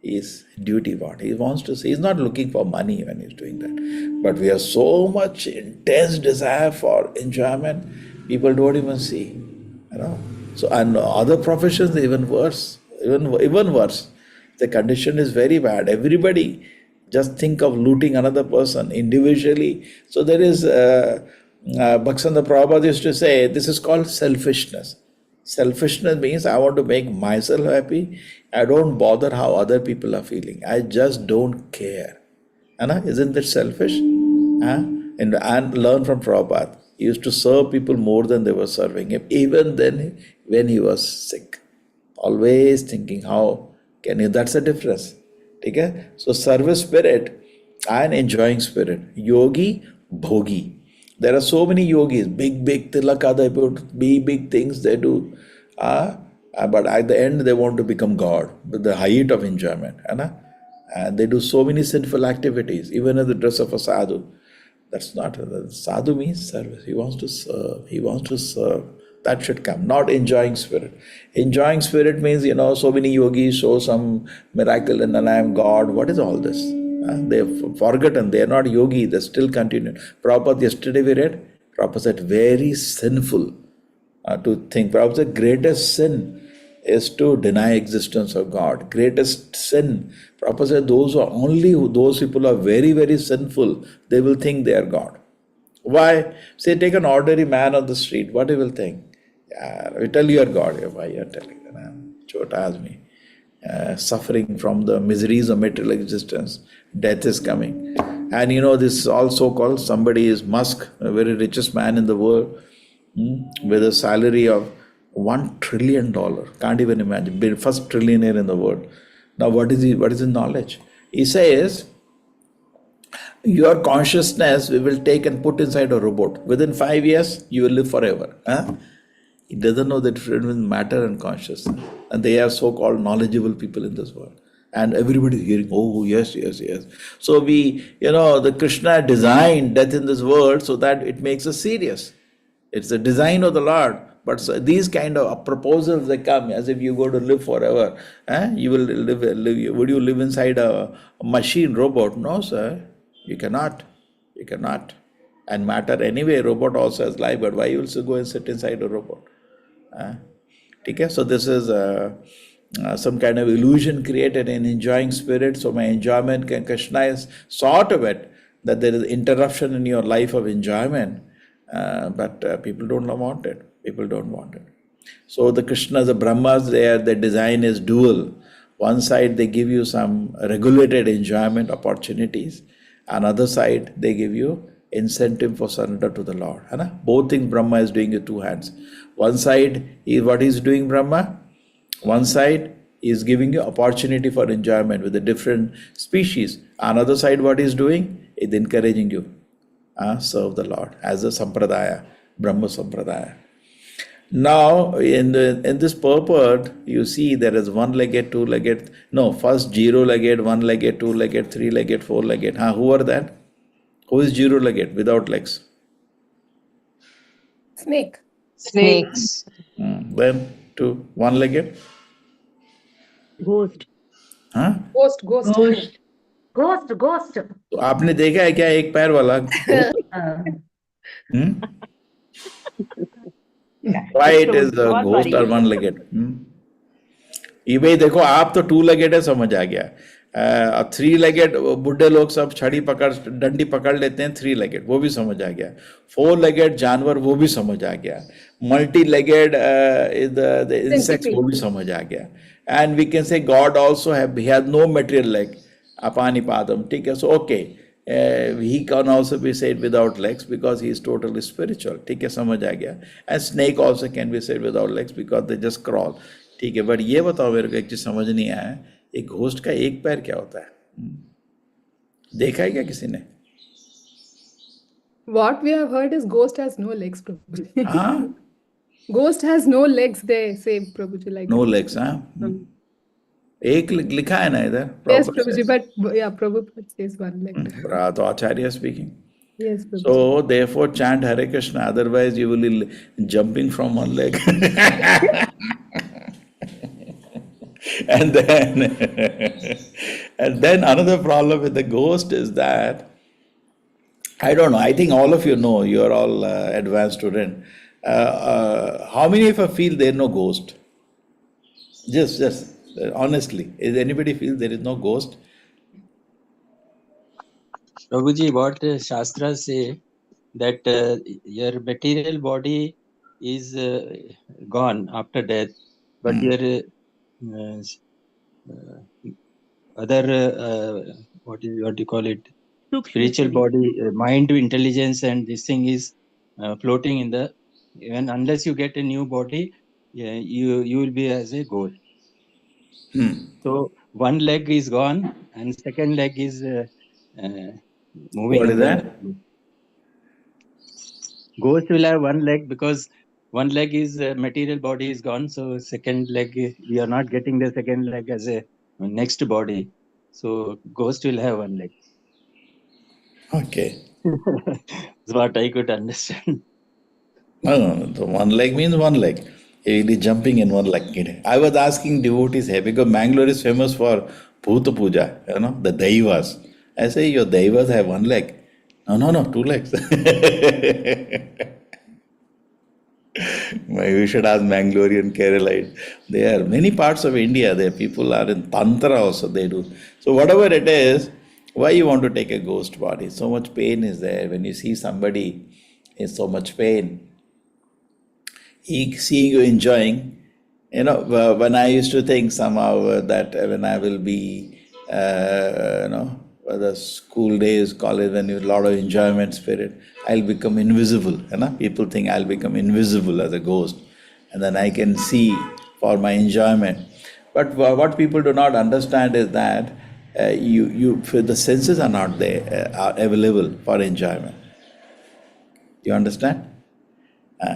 he's duty bound. He wants to see. He's not looking for money when he's doing that. But we have so much intense desire for enjoyment, people don't even see. So, and other professions even worse, even worse. The condition is very bad. Everybody just think of looting another person individually. So there is Bhaktivinoda Prabhupada used to say, this is called selfishness. Selfishness means I want to make myself happy. I don't bother how other people are feeling. I just don't care. Isn't that selfish? And learn from Prabhupada. He used to serve people more than they were serving him, even then when he was sick. Always thinking, how can you? That's the difference. Okay? So service spirit and enjoying spirit. Yogi, bhogi. There are so many yogis, big tilaka, they put big things they do. But at the end, they want to become God, with the height of enjoyment. And they do so many sinful activities, even in the dress of a sadhu. That's not, sadhu means service. He wants to serve. He wants to serve. That should come, not enjoying spirit. Enjoying spirit means, so many yogis show some miracle and then I am God. What is all this? They've forgotten. They are not yogi. They still continue. Prabhupada, yesterday we read, Prabhupada said, very sinful to think. Prabhupada said, greatest sin is to deny existence of God. Greatest sin. Prabhupada said, those people are very, very sinful. They will think they are God. Why? Say, take an ordinary man on the street. What he will think? We tell you are God. Why you are telling them? Chota admi. Suffering from the miseries of material existence. Death is coming. And this is also called, somebody is Musk, a very richest man in the world, with a salary of $1 trillion. Can't even imagine. First trillionaire in the world. Now what is his knowledge? He says, your consciousness we will take and put inside a robot. Within 5 years, you will live forever. He doesn't know the difference between matter and consciousness. And they are so-called knowledgeable people in this world. And everybody is hearing, oh, yes. So the Krishna designed death in this world so that it makes us serious. It's the design of the Lord. But these kind of proposals, they come as if you go to live forever. You will live. Would you live inside a machine, robot? No, sir. You cannot. And matter anyway, robot also has life, but why you also go and sit inside a robot? Okay? So this is some kind of illusion created in enjoying spirit. So my enjoyment, Krishna is sort of it, that there is interruption in your life of enjoyment, but people don't want it. People don't want it. So the Krishnas, the Brahmas, their design is dual. One side they give you some regulated enjoyment opportunities. Another side they give you incentive for surrender to the Lord. Both things Brahma is doing with two hands. One side is what he's doing, Brahma. One side is giving you opportunity for enjoyment with the different species. Another side what he's doing is encouraging you. Serve the Lord as a sampradaya, Brahma sampradaya. Now, in this purport, you see there is one-legged, two-legged, first zero-legged, one-legged, two-legged, three-legged, four-legged. Who are that? Who is zero-legged without legs? Snake. Snakes. Then two, one-legged? Ghost. Ghost. Ghost. तो आपने देखा है क्या एक पैर वाला? Why it is a ghost or one-legged? ये भाई देखो आप तो two-legged है समझ आ गया. थ्री लेगेड बुढ़े लोग सब छड़ी पकड़ डंडी पकड़ लेते हैं, थ्री लेगेड वो भी समझ आ गया, फोर लेगेड जानवर वो भी समझ आ गया, मल्टी लेगेड द इंसेक्ट्स वो भी समझ आ गया, and we can say god also he has no material leg अपानिपादम, ठीक है, so okay he can also be said without legs because he is totally spiritual, ठीक है, समझ आ गया, and snake also can be said without legs because they just crawl, ठीक है, बट ये बताओ मेरे को एक चीज समझ नहीं आया, एक घोस्ट का एक पैर क्या होता है? देखा है क्या किसी ने? What we have heard is ghost has no legs, Prabhuji. हाँ, Ghost has no legs, they say, Prabhuji, like no that. Legs, हाँ, एक लिखा है ना इधर, Yes, proper Prabhuji, says. but yeah, Prabhupada says one leg. तो आचार्य speaking. Yes, Prabhuji. So therefore chant Hare Krishna, otherwise you will be jumping from one leg. and then and then another problem with the ghost is that, I don't know, I think all of you know, you are all advanced student. How many of you feel there is no ghost? Just honestly, is anybody feel there is no ghost? Prabhuji, what Shastras say that your material body is gone after death, but your other what do you call it? Spiritual body, mind, intelligence, and this thing is floating in the. Even unless you get a new body, you will be as a ghost. So one leg is gone, and second leg is moving. What is that? Ghost will have one leg because one leg is material body is gone. So second leg, we are not getting the second leg as a next body. So ghost will have one leg. Okay. That's what I could understand. No. So one leg means one leg. He is jumping in one leg. I was asking devotees here because Mangalore is famous for Bhuta Puja, the Daivas. I say, your Daivas have one leg. No, two legs. You should ask Mangalorean, Keralite. There are many parts of India, there people are in Tantra also, they do. So whatever it is, why you want to take a ghost body? So much pain is there. When you see somebody in so much pain, seeing you enjoying, when I used to think somehow that when I will be, the school days, college, when you have a lot of enjoyment spirit, I'll become invisible. People think I'll become invisible as a ghost, and then I can see for my enjoyment. But what people do not understand is that the senses are not there, are available for enjoyment. You understand?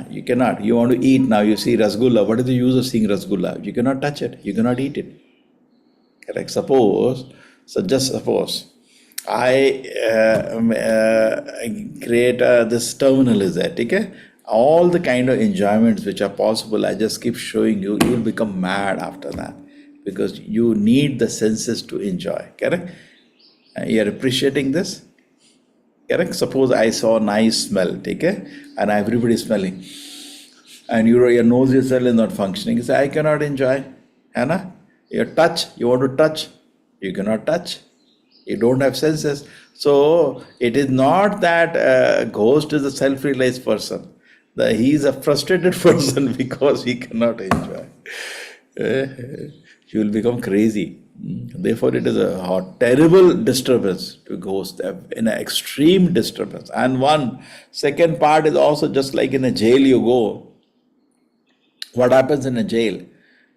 You cannot. You want to eat now, you see rasgulla. What is the use of seeing rasgulla? You cannot touch it. You cannot eat it. Correct? Just suppose, I create this terminal is there, okay? All the kind of enjoyments which are possible, I just keep showing you. You will become mad after that because you need the senses to enjoy. Correct? You are appreciating this? Correct? Suppose I saw a nice smell, okay? And everybody is smelling. And your nose itself is not functioning. You say, I cannot enjoy. Anna? Your touch, you want to touch, you cannot touch. You don't have senses. So it is not that ghost is a self-realized person. He is a frustrated person because he cannot enjoy. He will become crazy. Therefore, it is a terrible disturbance to ghost, in an extreme disturbance. And one second part is also just like in a jail you go. What happens in a jail?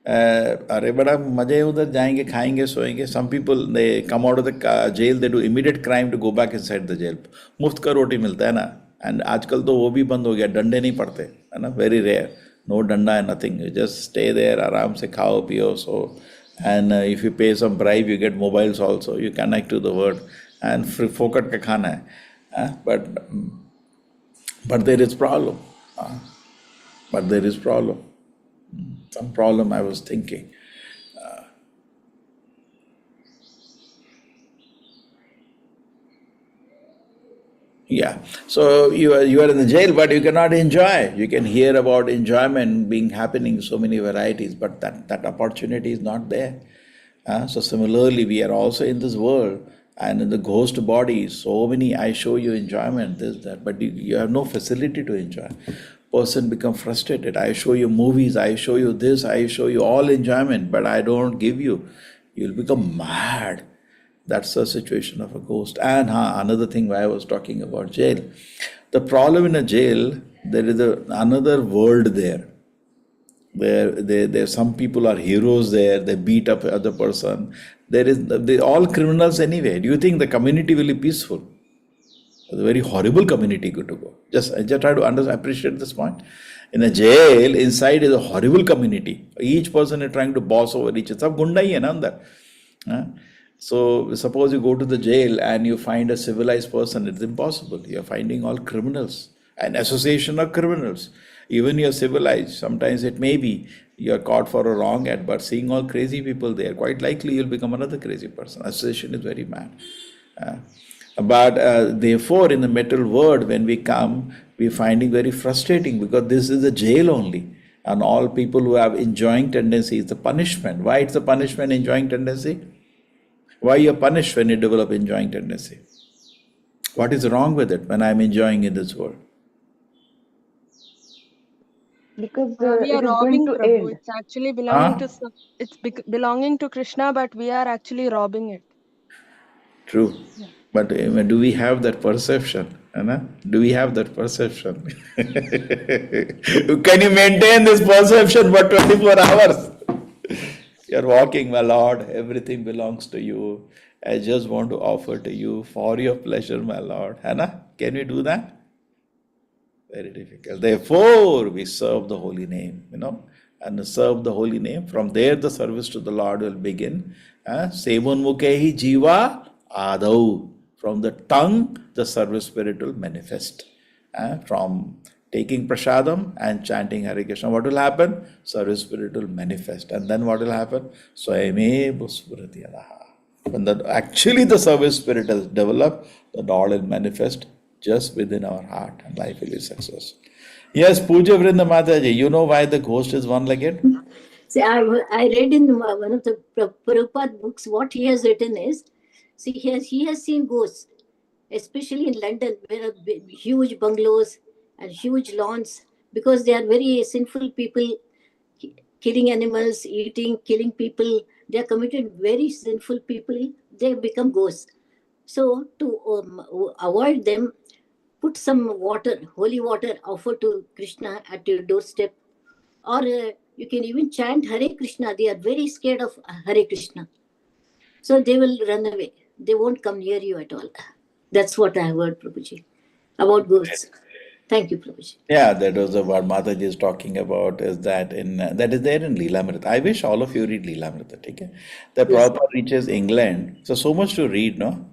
अरे बड़ा मजे उधर जाएंगे खाएंगे सोएंगे. Some people they come out of the jail, they do immediate crime to go back inside the jail. मुफ्त का रोटी मिलता है ना, and आजकल तो वो भी बंद हो गया, डंडे नहीं पड़ते है ना, very rare, no डंडा है, nothing, you just stay there आराम से खाओ पियो सो, and if you pay some bribe you get mobiles also, you connect to the world, and फोकट का खाना है, but there is problem, some problem I was thinking. Yeah, so you are in the jail, but you cannot enjoy. You can hear about enjoyment being happening, so many varieties, but that opportunity is not there. So similarly, we are also in this world, and in the ghost body, so many I show you enjoyment, this, that, but you have no facility to enjoy. Person become frustrated. I show you movies, I show you this, I show you all enjoyment, but I don't give you. You'll become mad. That's the situation of a ghost. And another thing why I was talking about jail. The problem in a jail, there is another world there. There some people are heroes there, they beat up other person. They all criminals anyway. Do you think the community will be peaceful? It's a very horrible community to go. Just try to appreciate this point. In a jail, inside is a horrible community. Each person is trying to boss over each other. Sab gunda hi hai na andar. So suppose you go to the jail and you find a civilized person, it's impossible. You're finding all criminals, an association of criminals. Even you're civilized, sometimes it may be you're caught for a wrong act, but seeing all crazy people there, quite likely you'll become another crazy person. Association is very bad. But therefore, in the metal world, when we come, we're finding very frustrating because this is a jail only. And all people who have enjoying tendency is the punishment. Why it's a punishment, enjoying tendency? Why you're punished when you develop enjoying tendency? What is wrong with it when I'm enjoying in this world? Because We it are is going robbing to Prabhu. end. It's actually belonging to belonging to Krishna, but we are actually robbing it. True. But do we have that perception? Do we have that perception? Can you maintain this perception for 24 hours? You're walking, my Lord, everything belongs to you. I just want to offer to you for your pleasure, my Lord. Can we do that? Very difficult. Therefore, we serve the holy name, and serve the holy name. From there, the service to the Lord will begin. Sevon mukehi jiva adau. From the tongue, the service spirit will manifest. From taking prasadam and chanting Hare Krishna, what will happen? Service spirit will manifest. And then what will happen? Swayame Bhusmrati Adaha. When actually the service spirit has developed, the Lord will manifest just within our heart, and life will be successful. Yes, Puja Vrinda Mataji, you know why the ghost is one-legged? See, I read in one of the Prabhupada books, what he has written is, see, he has seen ghosts, especially in London, where huge bungalows and huge lawns, because they are very sinful people, killing animals, killing people. They are committed very sinful people. They become ghosts. So to avoid them, put some water, holy water, offer to Krishna at your doorstep. Or you can even chant Hare Krishna. They are very scared of Hare Krishna. So they will run away. They won't come near you at all. That's what I have heard, Prabhuji, about ghosts. Thank you, Prabhuji. Yeah, that was what Mataji is talking about, is that that is there in Leelamrita. I wish all of you read Leelamrita, okay? The Prabhupada reaches England, so much to read, no?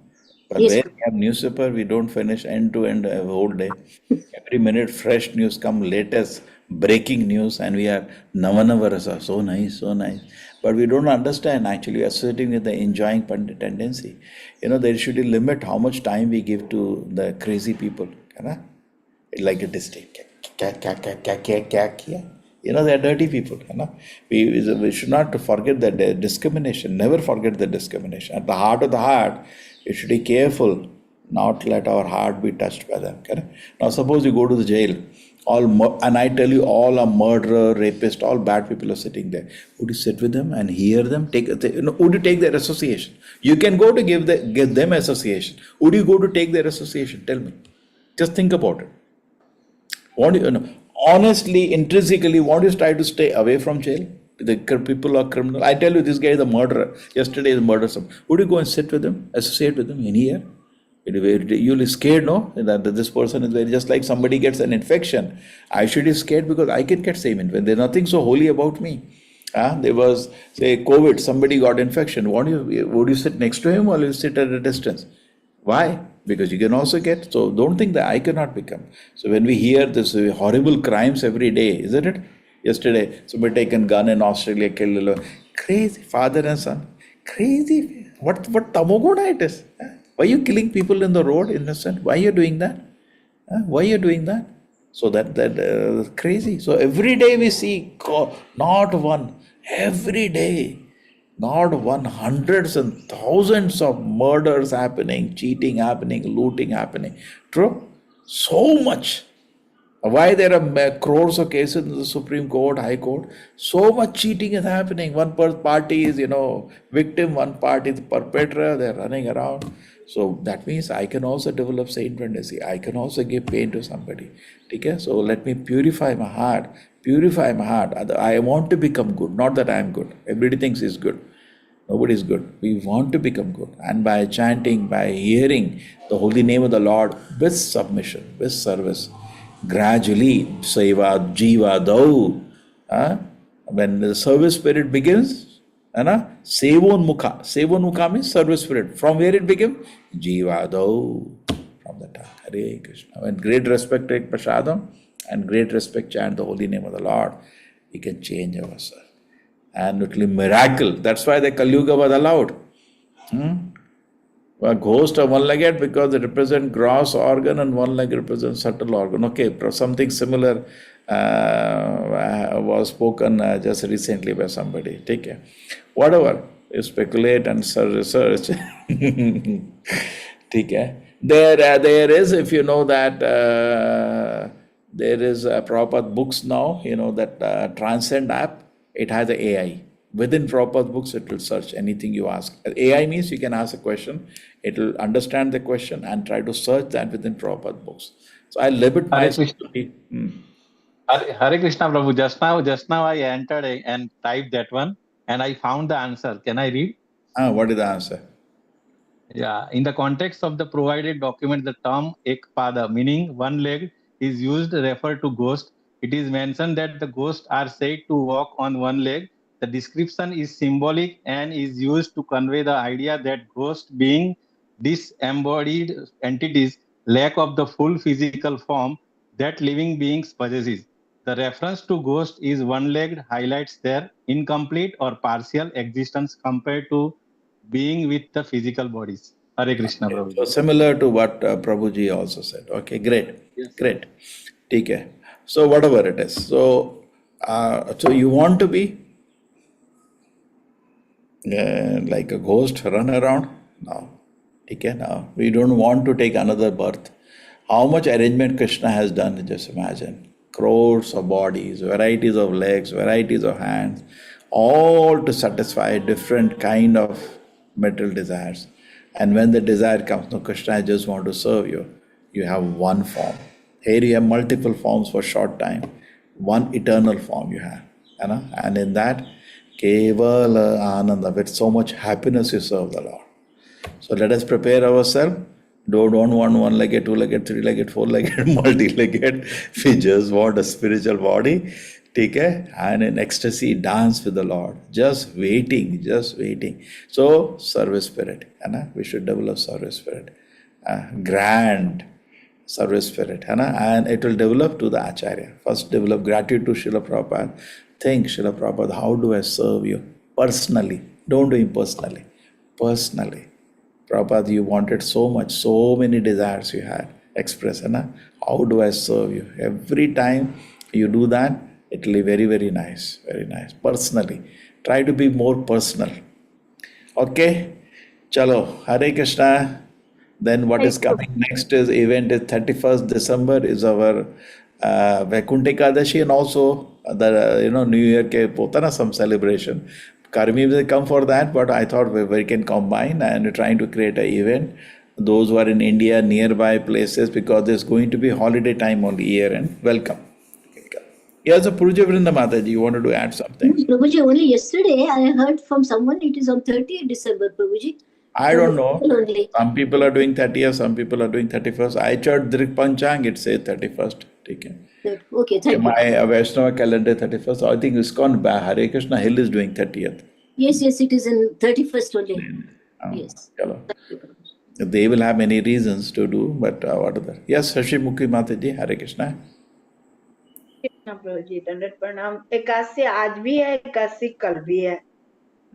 But Yes. where we have newspaper, we don't finish end to end a whole day. Every minute fresh news come, latest breaking news, and we are Navanavarasa, so nice, so nice. But we don't understand actually associating with the enjoying tendency. There should be a limit how much time we give to the crazy people. Like a distinct. They are dirty people. We should not forget that discrimination. Never forget the discrimination. At the heart of the heart, you should be careful not to let our heart be touched by them. Now, suppose you go to the jail, and I tell you, all are murderer, rapist, all bad people are sitting there. Would you sit with them and hear them? Would you take their association? You can go to give them association. Would you go to take their association? Tell me. Just think about it. Honestly, intrinsically, won't you try to stay away from jail? The people are criminal. I tell you, this guy is a murderer. Yesterday he murdered someone. Would you go and sit with him, associate with him in here? You'll be scared, no? That this person is very, just like somebody gets an infection. I should be scared because I can get same infection. There's nothing so holy about me. There was, say, COVID, somebody got infection. Would you sit next to him or will you sit at a distance? Why? Because you can also get, so don't think that I cannot become. So when we hear this horrible crimes every day, isn't it? Yesterday, somebody taken gun in Australia, killed a crazy father and son. Crazy. What tamoguna it is? Why are you killing people in the road, innocent? Why are you doing that? Why are you doing that? So that crazy. So every day we see, not one, every day. Not one, hundreds and thousands of murders happening, cheating happening, looting happening. True? So much. Why there are crores of cases in the Supreme Court, High Court? So much cheating is happening. One party is, victim, one party is perpetrator, they're running around. So that means I can also develop saint tendency. I can also give pain to somebody. Okay? So let me purify my heart. Purify my heart. I want to become good, not that I am good. Everybody thinks is good. Nobody is good. We want to become good. And by chanting, by hearing the holy name of the Lord with submission, with service, gradually, SEVA, Jiva, Dau, when the service spirit begins, Sevon Mukha means service spirit. From where it begins? Jiva, Dau, from the time. Hare Krishna. When great respect take prasadam and great respect chant the holy name of the Lord, we can change ourselves. And it will be miracle. That's why the Kali Yuga was allowed. A ghost of one-legged because they represent gross organ and one leg represents subtle organ. Okay, something similar was spoken just recently by somebody. Take care. Whatever, you speculate and research. Take care. There is, if you know that, there is Prabhupada books now, that Transcend app, it has an AI. Within Prabhupada books, it will search anything you ask. AI means you can ask a question, it will understand the question and try to search that within Prabhupada books. So I limit myself to be. Hare Krishna Prabhu, just now I entered and typed that one and I found the answer. Can I read? What is the answer? Yeah, in the context of the provided document, the term ekpada, meaning one leg, is used to refer to ghost. It is mentioned that the ghosts are said to walk on one leg. The description is symbolic and is used to convey the idea that ghosts, being disembodied entities, lack of the full physical form that living beings possesses. The reference to ghost is one-legged highlights their incomplete or partial existence compared to being with the physical bodies. Hare Krishna, Prabhuji. So similar to what Prabhuji also said. Okay, great. Yes. Great. Okay. So whatever it is. So you want to be like a ghost, run around? No. Okay, now we don't want to take another birth. How much arrangement Krishna has done, just imagine. Crores of bodies, varieties of legs, varieties of hands, all to satisfy different kind of material desires. And when the desire comes, no, Krishna, I just want to serve you. You have one form. Here you have multiple forms for short time. One eternal form you have. And in that, Kevala Ananda, with so much happiness you serve the Lord. So let us prepare ourselves. Don't want one-legged, two-legged, three-legged, four-legged, multi-legged. We just want a spiritual body. Take care. And in ecstasy, dance with the Lord. Just waiting. So, service spirit. We should develop service spirit. Grand service spirit. And it will develop to the Acharya. First, develop gratitude to Srila Prabhupada. Think, Srila Prabhupada, how do I serve you? Personally. Don't do impersonally. Personally. Prabhupada, you wanted so much, so many desires you had expressed. How do I serve you? Every time you do that, it will be very, very nice. Very nice. Personally. Try to be more personal. Okay? Chalo. Hare Krishna. Then what is coming next is event is 31st December is our Vaikuntha Ekadashi and also the New Year ke potana some celebration. Karmi will come for that, but I thought we can combine and we're trying to create an event. Those who are in India, nearby places, because there's going to be holiday time on the year end. Welcome. Yes, Puruja Vrinda Mataji, you wanted to add something? Prabhuji, only yesterday I heard from someone it is on 30th December, Prabhuji. I don't know. Some people are doing 30th, some people are doing 31st. I checked Drik Panchang, it says 31st. Okay, thank you. My Vaishnava calendar 31st. I think ISKCON Hare Krishna Hill is doing 30th. Yes, it is in 31st only. Yes. They will have many reasons to do, but whatever. Yes, Shashi Mukhi Mataji, Hare Krishna. Krishna प्रभु जी, दंडवत प्रणाम। 81 आज भी है, 81 कल भी है।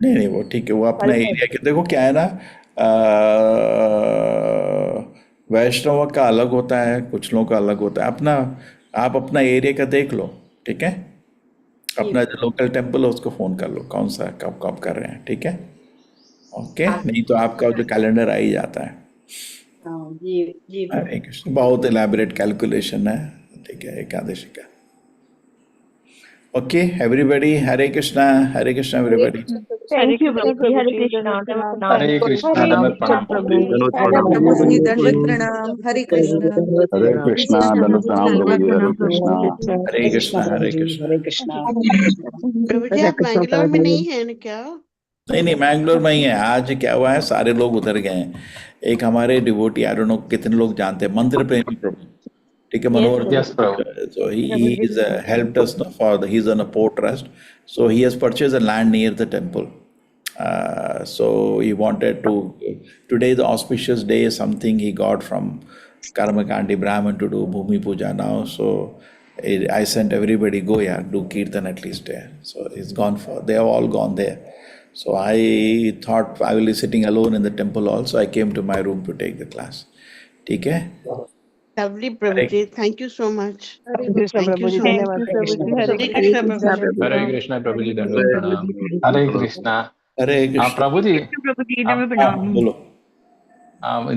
नहीं वो ठीक है, वो अपना एरिया के देखो क्या है ना, वैष्णव का अलग होता है, कुछ लोगों का अलग होता है। आप अपना एरिया का देख लो, ठीक है। अपना जो लोकल टेम्पल है उसको फोन कर लो कौन सा कब कब कर रहे हैं, ठीक है? ओके, नहीं तो आपका जो कैलेंडर आ ही जाता है। जी जी हरे कृष्ण, बहुत इलेबोरेट कैलकुलेशन है, ठीक है, एकादशी का। Okay everybody, Hare Krishna everybody. Hare Thank you, Krishna Prabhuji. Prabhu Hare ji, Krishna. दंडवत प्रणाम। हरे कृष्णा हरे दंडवत कृष्ण प्रणाम प्रभु प्रभुजी। प्रभु जी दंडवत प्रणाम हरे कृष्ण हरे कृष्णा दंडवत प्रणाम प्रभु जी, हरे कृष्णा। हरे कृष्णा हरे कृष्णा। प्रभु जी आप मैंगलोर में नहीं है ना क्या? नहीं मैंगलोर में ही है। आज क्या हुआ है, सारे लोग उधर गए हैं। एक हमारे डिवोटी, आई डोंट नो कितने लोग जानते हैं, मंत्र प्रेमी प्रभु, ठीक है, मनोहर यस प्रभु। so he is helped us for the, he's on a port trust, so he has purchased a land near the temple. So he wanted to, today is the auspicious day, something he got from Karmakandi Brahman to do Bhumi Puja now, so I sent everybody, go do Kirtan at least there. So he's gone for, they have all gone there. So I thought I will be sitting alone in the temple also. I came to my room to take the class. ठीक है? Lovely Prabhu ji, thank you so much. Krishna Thank Prabhu you ji, so much. Thank धन्यवाद you Hare Prabhu ji, Krishna. Hare Hare Krishna Krishna Prabhu ji. Hare Krishna Prabhu ji, दंडवत प्रणाम। हरे कृष्णा। हरे कृष्ण। प्रभु जी, प्रभु जी, आप दंडवत प्रणाम। बोलो।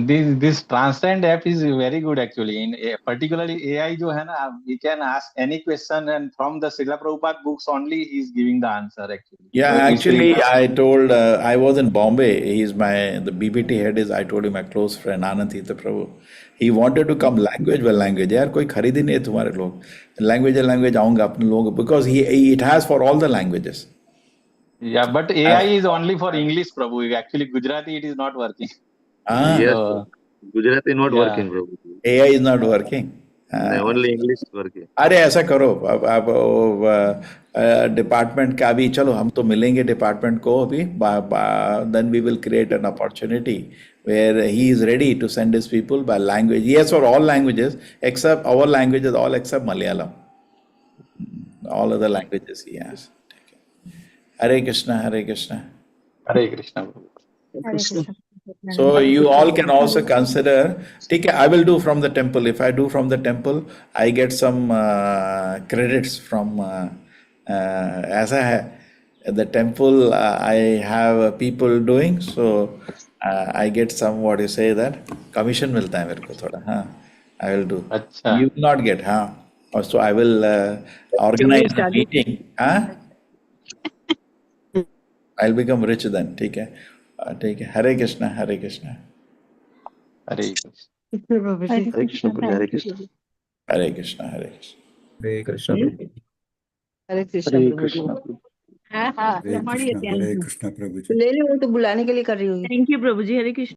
this Transcend app is very good actually. In particularly AI जो है ना, we can ask any question and from the Srila Prabhupada books only he is giving the answer actually. Yeah, So it's actually, interesting. I told, I was in Bombay. He's the BBT head is, I told him, my close friend, Anand Tita Prabhu. He wanted to come language by language. यार कोई खरीद ही नहीं है तुम्हारे लोग, language आऊँगा अपने लोगों, because it has for all the languages. Yeah, but AI is only for English, Prabhu. Actually, Gujarati it is not working. Yes, So, Gujarati not yeah. working Prabhu ji. AI is not working. नहीं, only English working। अरे ऐसा करो, अब department का भी, चलो हम तो मिलेंगे डिपार्टमेंट को अभी, then we will create an opportunity where he is ready to send his people by language. Yes, for all languages except our languages, all except Malyalam. All other languages he has. Hare Krishna, Hare Krishna. Hare Krishna. Hare Krishna. So you all can also consider, okay, I will do from the temple. If I do from the temple, I get some credits from, ऐसा है, the temple I have people doing, so I get some, what you say that, commission मिलता है मेरे को थोड़ा, हाँ, I will do. अच्छा। You will not get, हाँ, so I will organize a meeting, हाँ, I'll become rich then, ठीक है, हरे कृष्णा, हरे कृष्णा। हरे कृष्ण। Prabhu ji. हरे कृष्ण प्रभु जी, हरे कृष्ण। हरे कृष्णा, हरे कृष्ण। हरे कृष्ण प्रभु जी। हरे कृष्ण हरे प्रभु जी। कृष्ण प्रभु। हाँ हाँ हरे कृष्ण प्रभु जी। ले लो, वो तो बुलाने के लिए कर रही होगी। Thank you Prabhu ji, Hare Krishna.